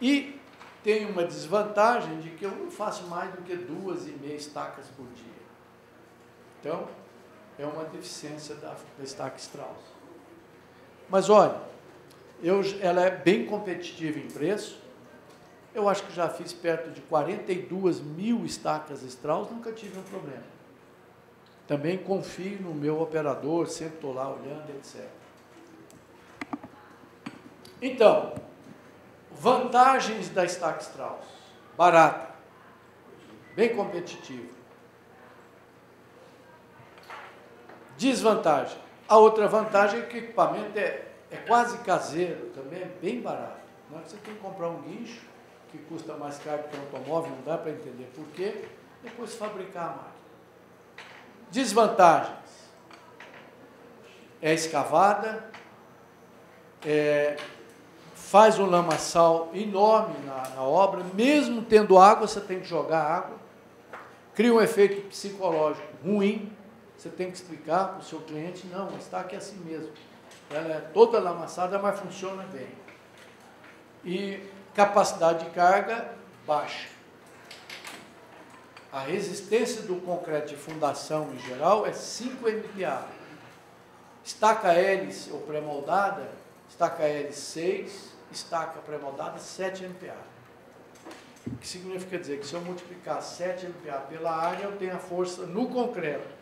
E tem uma desvantagem de que eu não faço mais do que 2,5 estacas por dia. Então, é uma deficiência da estaca Strauss. Mas olha, ela é bem competitiva em preço. Eu acho que já fiz perto de 42 mil estacas Strauss, nunca tive um problema. Também confio no meu operador, sempre estou lá olhando, etc. Então, vantagens da estaca Strauss. Barata, bem competitiva. Desvantagem. A outra vantagem é que o equipamento é quase caseiro, também é bem barato. Não é que você tem que comprar um guincho, que custa mais caro que um automóvel, não dá para entender por quê, depois fabricar a máquina. Desvantagens. É escavada, faz um lamaçal enorme na obra, mesmo tendo água, você tem que jogar água, cria um efeito psicológico ruim, você tem que explicar para o seu cliente, não, está aqui assim mesmo. Ela é toda lamaçada, mas funciona bem. E capacidade de carga baixa. A resistência do concreto de fundação, em geral, é 5 MPa. Estaca hélice ou pré-moldada, estaca hélice 6, estaca pré-moldada 7 MPa. O que significa dizer que se eu multiplicar 7 MPa pela área, eu tenho a força no concreto.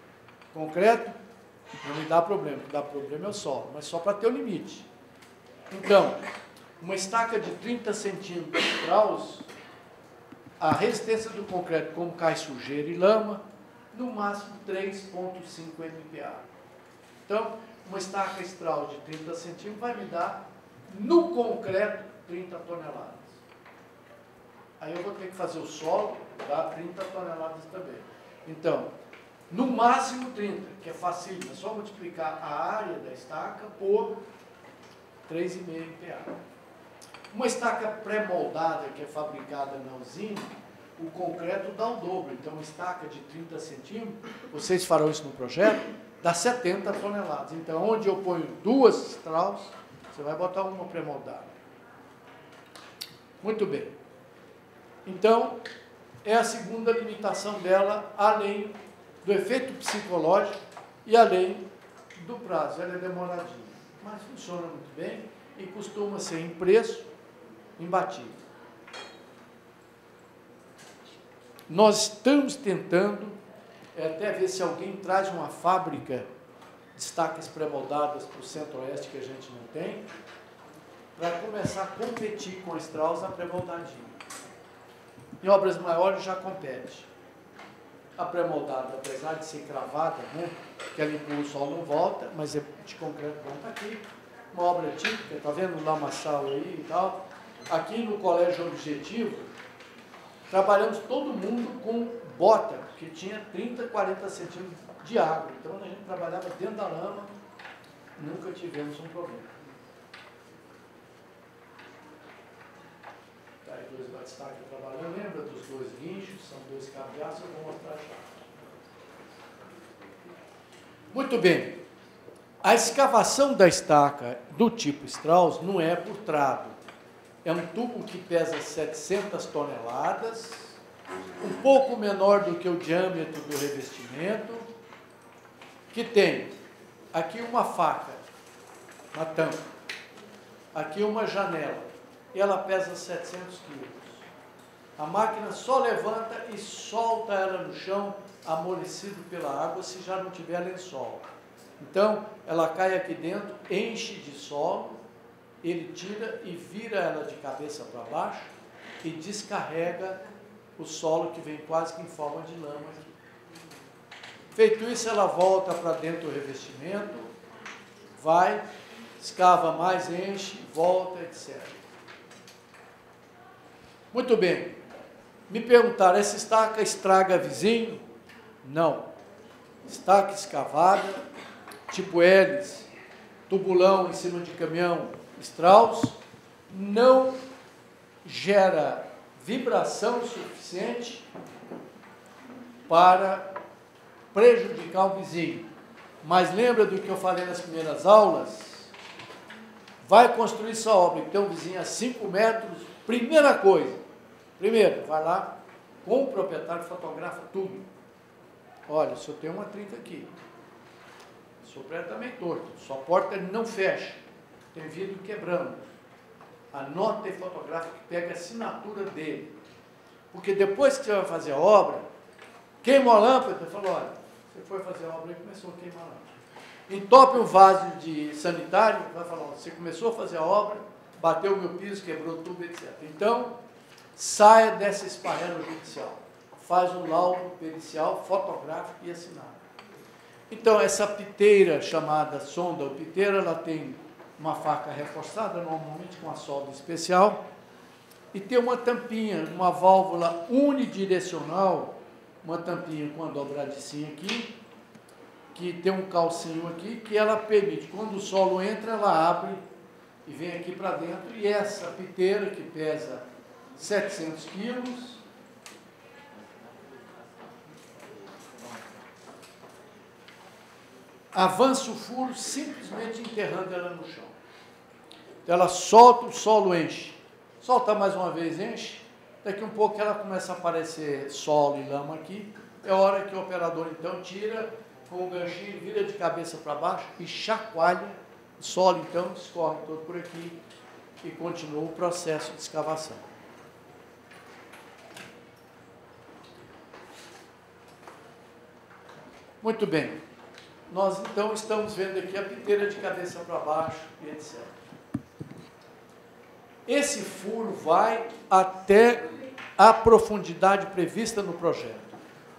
Concreto não me dá problema, o que dá problema é o solo, mas só para ter o limite. Então, uma estaca de 30 centímetros Strauss, a resistência do concreto, como cai sujeira e lama, no máximo 3,5 MPa. Então, uma estaca Strauss de 30 centímetros vai me dar, no concreto, 30 toneladas. Aí eu vou ter que fazer o solo, dá 30 toneladas também. Então, no máximo 30, que é facílimo, é só multiplicar a área da estaca por 3,5 MPa. Uma estaca pré-moldada, que é fabricada na usina, o concreto dá o dobro. Então, uma estaca de 30 centímetros, vocês farão isso no projeto, dá 70 toneladas. Então, onde eu ponho 2 Strauss, você vai botar uma pré-moldada. Muito bem. Então, é a segunda limitação dela, além do efeito psicológico e além do prazo. Ela é demoradinha, mas funciona muito bem e costuma ser em preço imbatível. Nós estamos tentando até ver se alguém traz uma fábrica de estacas pré-moldadas para o Centro-Oeste que a gente não tem, para começar a competir com a Strauss na pré-moldadinha. Em obras maiores já compete. A pré-moldada, apesar de ser cravada, né, que ela empurra o sol não volta, mas é de concreto bom está aqui. Uma obra típica, está vendo o lamaçal aí e tal. Aqui no Colégio Objetivo, trabalhamos todo mundo com bota, que tinha 30, 40 centímetros de água. Então a gente trabalhava dentro da lama, nunca tivemos um problema. dois batistaca trabalhando, lembra dos dois guinchos, são dois cabeças, eu vou mostrar já. Muito bem. A escavação da estaca do tipo Strauss não é por trado. É um tubo que pesa 700 toneladas, um pouco menor do que o diâmetro do revestimento, que tem aqui uma faca, uma tampa, aqui uma janela, e ela pesa 700 quilos. A máquina só levanta e solta ela no chão, amolecido pela água, se já não tiver lençol. Então, ela cai aqui dentro, enche de solo, ele tira e vira ela de cabeça para baixo e descarrega o solo que vem quase que em forma de lama aqui. Feito isso, ela volta para dentro do revestimento, vai, escava mais, enche, volta, etc. Muito bem. Me perguntaram, essa estaca estraga vizinho? Não. Estaca escavada, tipo hélice, tubulão em cima de caminhão Strauss, não gera vibração suficiente para prejudicar o vizinho. Mas lembra do que eu falei nas primeiras aulas? Vai construir sua obra, então vizinho a 5 metros, primeira coisa, primeiro, vai lá, com o proprietário, fotografa tudo. Olha, o senhor tem uma trinca aqui, o seu prédio está meio torto, sua porta não fecha, tem vidro quebrando. Anota e fotografa que pega a assinatura dele. Porque depois que você vai fazer a obra, queima a lâmpada, falou, olha, você foi fazer a obra e começou a queimar a lâmpada. Entope um vaso de sanitário, vai falar, você começou a fazer a obra, bateu o meu piso, quebrou tudo, etc. Então, saia dessa esparrela judicial. Faz um laudo pericial, fotográfico e assinado. Então, essa piteira chamada sonda ou piteira, ela tem uma faca reforçada, normalmente com a solda especial, e tem uma tampinha, uma válvula unidirecional, uma tampinha com a dobradicinha aqui, que tem um calcinho aqui, que ela permite, quando o solo entra, ela abre e vem aqui para dentro, e essa piteira, que pesa 700 quilos, avança o furo simplesmente enterrando ela no chão. Então ela solta, o solo enche. Solta mais uma vez, enche. Daqui um pouco ela começa a aparecer solo e lama aqui. É hora que o operador então tira com o ganchinho, vira de cabeça para baixo e chacoalha. O solo então escorre todo por aqui e continua o processo de escavação. Muito bem. Nós então estamos vendo aqui a piteira de cabeça para baixo e etc. Esse furo vai até a profundidade prevista no projeto.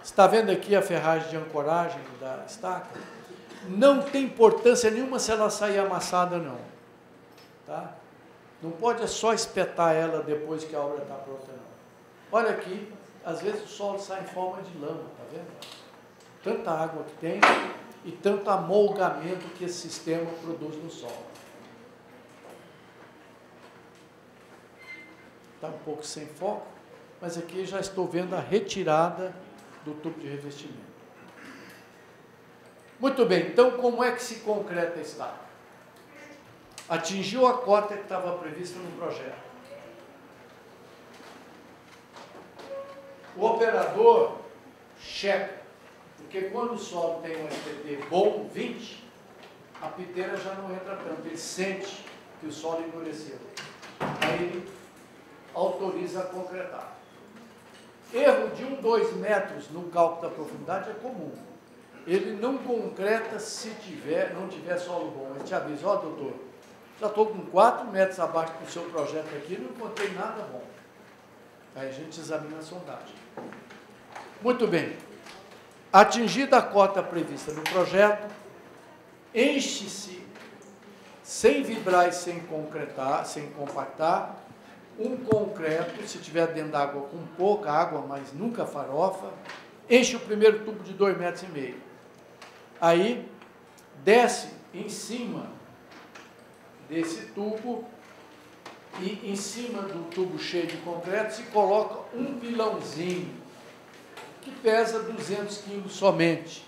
Está vendo aqui a ferragem de ancoragem da estaca? Não tem importância nenhuma se ela sair amassada, não. Tá? Não pode só espetar ela depois que a obra está pronta, não. Olha aqui, às vezes o solo sai em forma de lama, tá vendo? Tanta água que tem e tanto amolgamento que esse sistema produz no solo. Está um pouco sem foco, mas aqui já estou vendo a retirada do tubo de revestimento. Muito bem, então como é que se concreta a estaca? Atingiu a cota que estava prevista no projeto. O operador checa, porque quando o solo tem um STT bom, 20, a piteira já não entra tanto, ele sente que o solo endureceu. Aí ele autoriza a concretar. Erro de 2 metros no cálculo da profundidade é comum. Ele não concreta se não tiver solo bom. Ele te avisa, ó doutor, já estou com 4 metros abaixo do seu projeto aqui, não encontrei nada bom. Aí a gente examina a sondagem. Muito bem. Atingida a cota prevista no projeto, enche-se, sem vibrar e sem concretar, sem compactar, um concreto, se tiver dentro d'água com pouca água, mas nunca farofa, enche o primeiro tubo de 2,5 metros. Aí, desce em cima desse tubo e em cima do tubo cheio de concreto se coloca um pilãozinho que pesa 200 quilos somente,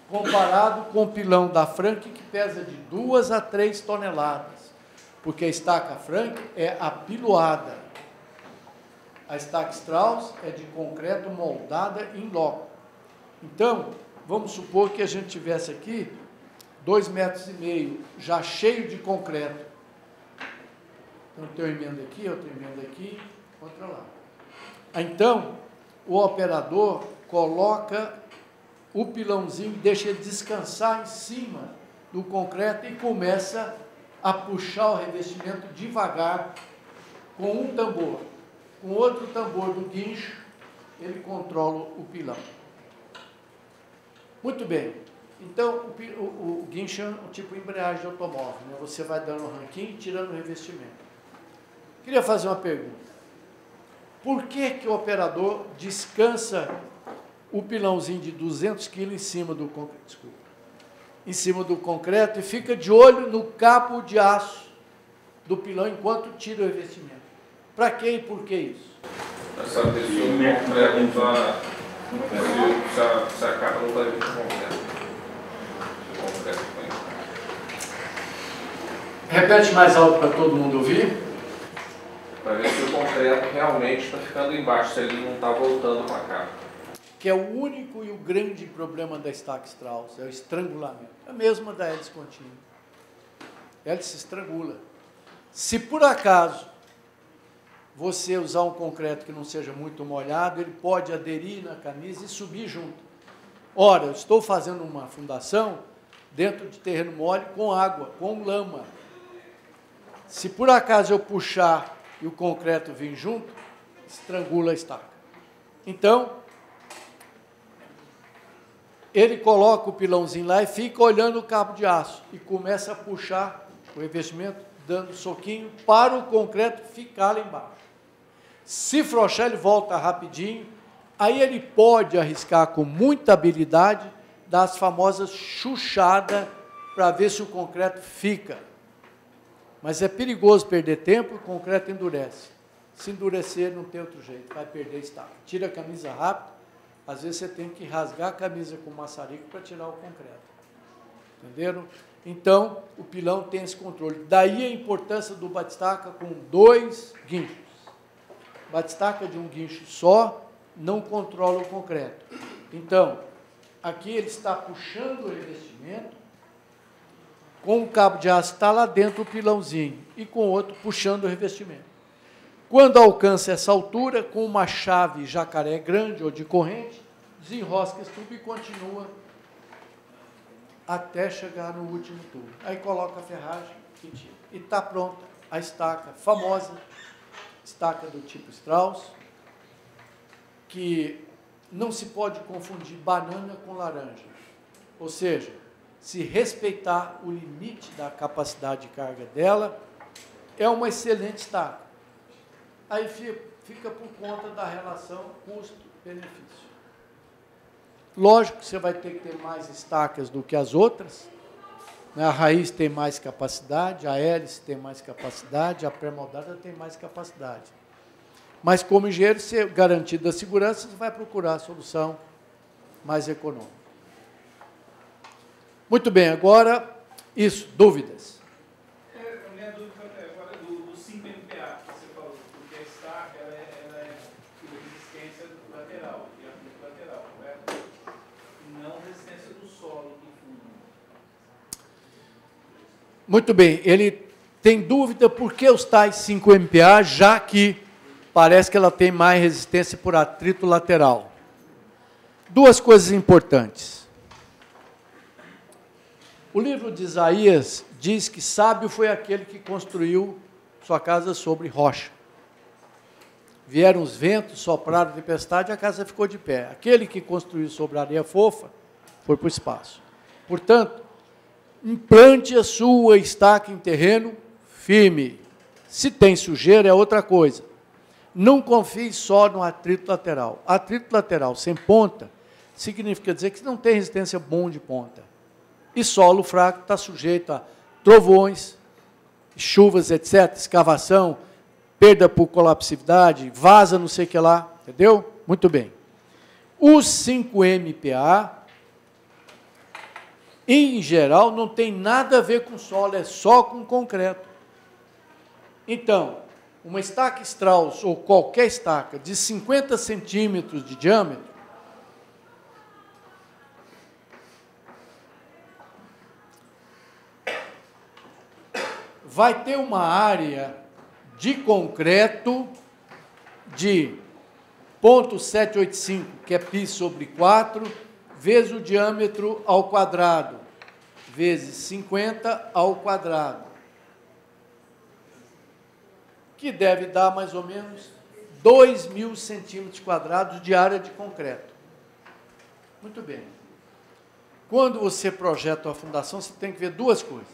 comparado com o pilão da Frank, que pesa de 2 a 3 toneladas, porque a estaca Frank é apiloada. A estaca Strauss é de concreto moldada em loco. Então, vamos supor que a gente tivesse aqui 2,5 metros, já cheio de concreto. Então, tem uma emenda aqui, outra emenda aqui, outra lá. Então, o operador coloca o pilãozinho, deixa ele descansar em cima do concreto e começa a puxar o revestimento devagar com um tambor. Com outro tambor do guincho, ele controla o pilão. Muito bem. Então, o guincho é um tipo de embreagem de automóvel, né? Você vai dando um ranquinho e tirando o revestimento. Queria fazer uma pergunta. Por que o operador descansa o pilãozinho de 200 kg em cima do concreto? Desculpa. Em cima do concreto e fica de olho no cabo de aço do pilão enquanto tira o revestimento. Para quê e por que isso? Para saber se o concreto se a capa não está vindo com concreto. Repete mais alto para todo mundo ouvir. Para ver se o concreto realmente está ficando embaixo, se ele não está voltando para cá. Que é o único e o grande problema da estaca Strauss, é o estrangulamento. É a mesma da hélice contínua. A hélice estrangula. Se por acaso você usar um concreto que não seja muito molhado, ele pode aderir na camisa e subir junto. Ora, eu estou fazendo uma fundação dentro de terreno mole com água, com lama. Se por acaso eu puxar e o concreto vir junto, estrangula a estaca. Então, ele coloca o pilãozinho lá e fica olhando o cabo de aço e começa a puxar o revestimento, dando soquinho para o concreto ficar lá embaixo. Se frouxar, ele volta rapidinho, aí ele pode arriscar com muita habilidade das famosas chuchadas para ver se o concreto fica. Mas é perigoso perder tempo, o concreto endurece. Se endurecer, não tem outro jeito, vai perder estaca. Tira a camisa rápido, às vezes você tem que rasgar a camisa com maçarico para tirar o concreto. Entenderam? Então, o pilão tem esse controle. Daí a importância do batistaca com 2 guinchos. Batistaca de um guincho só não controla o concreto. Então, aqui ele está puxando o revestimento, com o cabo de aço está lá dentro o pilãozinho, e com o outro puxando o revestimento. Quando alcança essa altura, com uma chave jacaré grande ou de corrente, desenrosca esse tubo e continua até chegar no último tubo. Aí coloca a ferragem e tira. E está pronta a estaca famosa, estaca do tipo Strauss, que não se pode confundir banana com laranja. Ou seja, se respeitar o limite da capacidade de carga dela, é uma excelente estaca. Aí fica por conta da relação custo-benefício. Lógico que você vai ter que ter mais estacas do que as outras, né? A raiz tem mais capacidade, a hélice tem mais capacidade, a pré-moldada tem mais capacidade. Mas, como engenheiro, você garantido a segurança, você vai procurar a solução mais econômica. Muito bem, agora, isso, dúvidas? A minha dúvida agora é do 5 MPa que você falou, porque a estaca ela é de resistência lateral, de atrito lateral, correto? E não resistência do solo, do fundo. Muito bem, ele tem dúvida por que os tais 5 MPa, já que parece que ela tem mais resistência por atrito lateral. Duas coisas importantes. O livro de Isaías diz que sábio foi aquele que construiu sua casa sobre rocha. Vieram os ventos, sopraram a tempestade, a casa ficou de pé. Aquele que construiu sobre areia fofa foi para o espaço. Portanto, implante a sua estaca em terreno firme. Se tem sujeira, é outra coisa. Não confie só no atrito lateral. Atrito lateral sem ponta significa dizer que não tem resistência bom de ponta. E solo fraco está sujeito a trovões, chuvas, etc., escavação, perda por colapsividade, vaza não sei o que lá, entendeu? Muito bem. Os 5 MPa, em geral, não tem nada a ver com solo, é só com concreto. Então, uma estaca Strauss, ou qualquer estaca, de 50 centímetros de diâmetro, vai ter uma área de concreto de 0,785, que é π sobre 4, vezes o diâmetro ao quadrado, vezes 50 ao quadrado, que deve dar mais ou menos 2.000 centímetros quadrados de área de concreto. Muito bem. Quando você projeta uma fundação, você tem que ver duas coisas.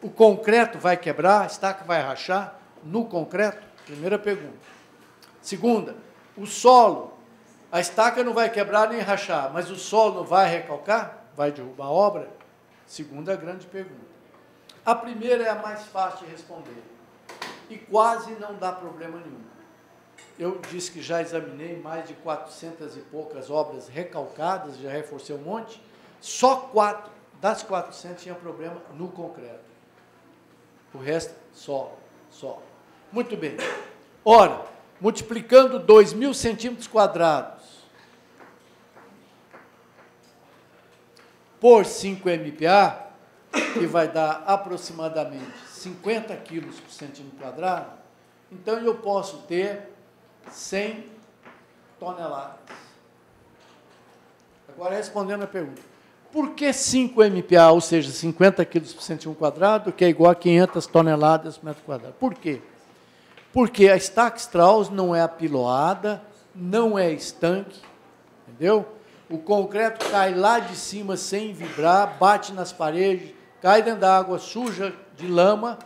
O concreto vai quebrar, a estaca vai rachar no concreto? Primeira pergunta. Segunda, o solo, a estaca não vai quebrar nem rachar, mas o solo não vai recalcar? Vai derrubar a obra? Segunda grande pergunta. A primeira é a mais fácil de responder e quase não dá problema nenhum. Eu disse que já examinei mais de 400 e poucas obras recalcadas, já reforcei um monte, só 4 das 400 tinha problema no concreto. O resto, solo. Muito bem. Ora, multiplicando 2.000 centímetros quadrados por 5 MPa, que vai dar aproximadamente 50 quilos por centímetro quadrado, então eu posso ter 100 toneladas. Agora, respondendo a pergunta, por que 5 MPa, ou seja, 50 quilos por centímetro quadrado, que é igual a 500 toneladas por metro quadrado? Por quê? Porque a estaca Strauss não é apiloada, não é estanque, entendeu? O concreto cai lá de cima sem vibrar, bate nas paredes, cai dentro da água suja de lama,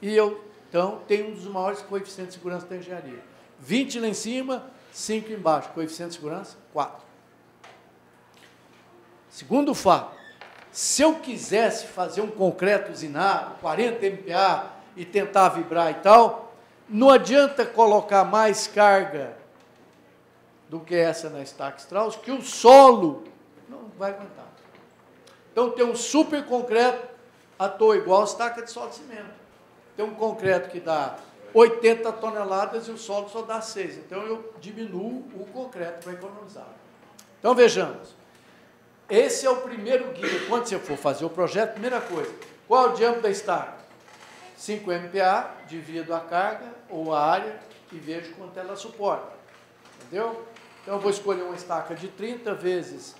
e eu, então, tenho um dos maiores coeficientes de segurança da engenharia. 20 lá em cima, 5 embaixo. Coeficiente de segurança, 4. Segundo fato, se eu quisesse fazer um concreto usinado, 40 MPa, e tentar vibrar e tal, não adianta colocar mais carga do que essa na estaca Strauss, que o solo não vai aguentar. Então, tem um super concreto à toa, igual a estaca de solo de cimento. Tem um concreto que dá 80 toneladas e o solo só dá 6. Então, eu diminuo o concreto para economizar. Então, vejamos. Esse é o primeiro guia. Quando você for fazer o projeto, primeira coisa, qual é o diâmetro da estaca? 5 MPa, divido a carga ou a área e vejo quanto ela suporta. Entendeu? Então, eu vou escolher uma estaca de 30 vezes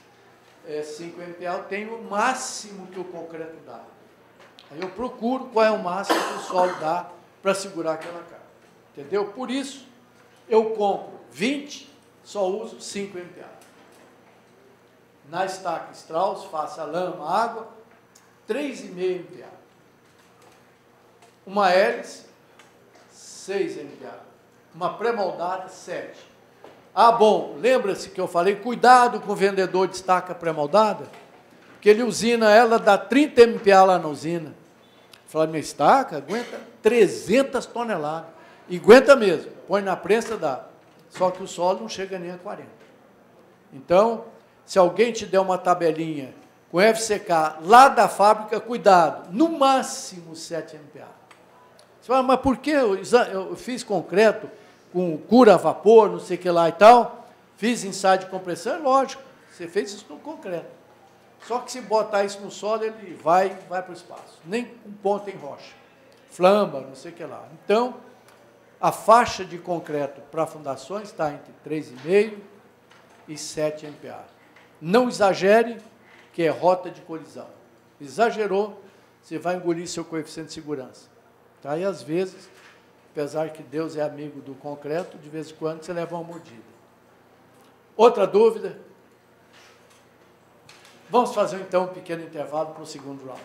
5 MPa, eu tenho o máximo que o concreto dá. Aí eu procuro qual é o máximo que o solo dá para segurar aquela carga. Entendeu? Por isso, eu compro 20, só uso 5 MPa. Na estaca Strauss, faço a lama, água, 3,5 MPa. Uma hélice, 6 MPa. Uma pré-moldada, 7. Ah, bom, lembra-se que eu falei, cuidado com o vendedor de estaca pré-moldada, porque ele usina ela, dá 30 MPa lá na usina. Fala, minha estaca aguenta 300 toneladas. E aguenta mesmo, põe na prensa, dá. Só que o solo não chega nem a 40. Então, se alguém te der uma tabelinha com FCK lá da fábrica, cuidado, no máximo 7 MPa. Você fala, mas por que eu fiz concreto com cura a vapor, não sei o que lá e tal, fiz ensaio de compressão? É lógico, você fez isso no concreto. Só que se botar isso no solo, ele vai para o espaço. Nem um ponto em rocha. Flamba, não sei o que lá. Então, a faixa de concreto para fundações está entre 3,5 e 7 MPa. Não exagere, que é rota de colisão. Exagerou, você vai engolir seu coeficiente de segurança. Tá? E, às vezes, apesar que Deus é amigo do concreto, de vez em quando você leva uma mordida. Outra dúvida? Vamos fazer, então, um pequeno intervalo para o segundo round.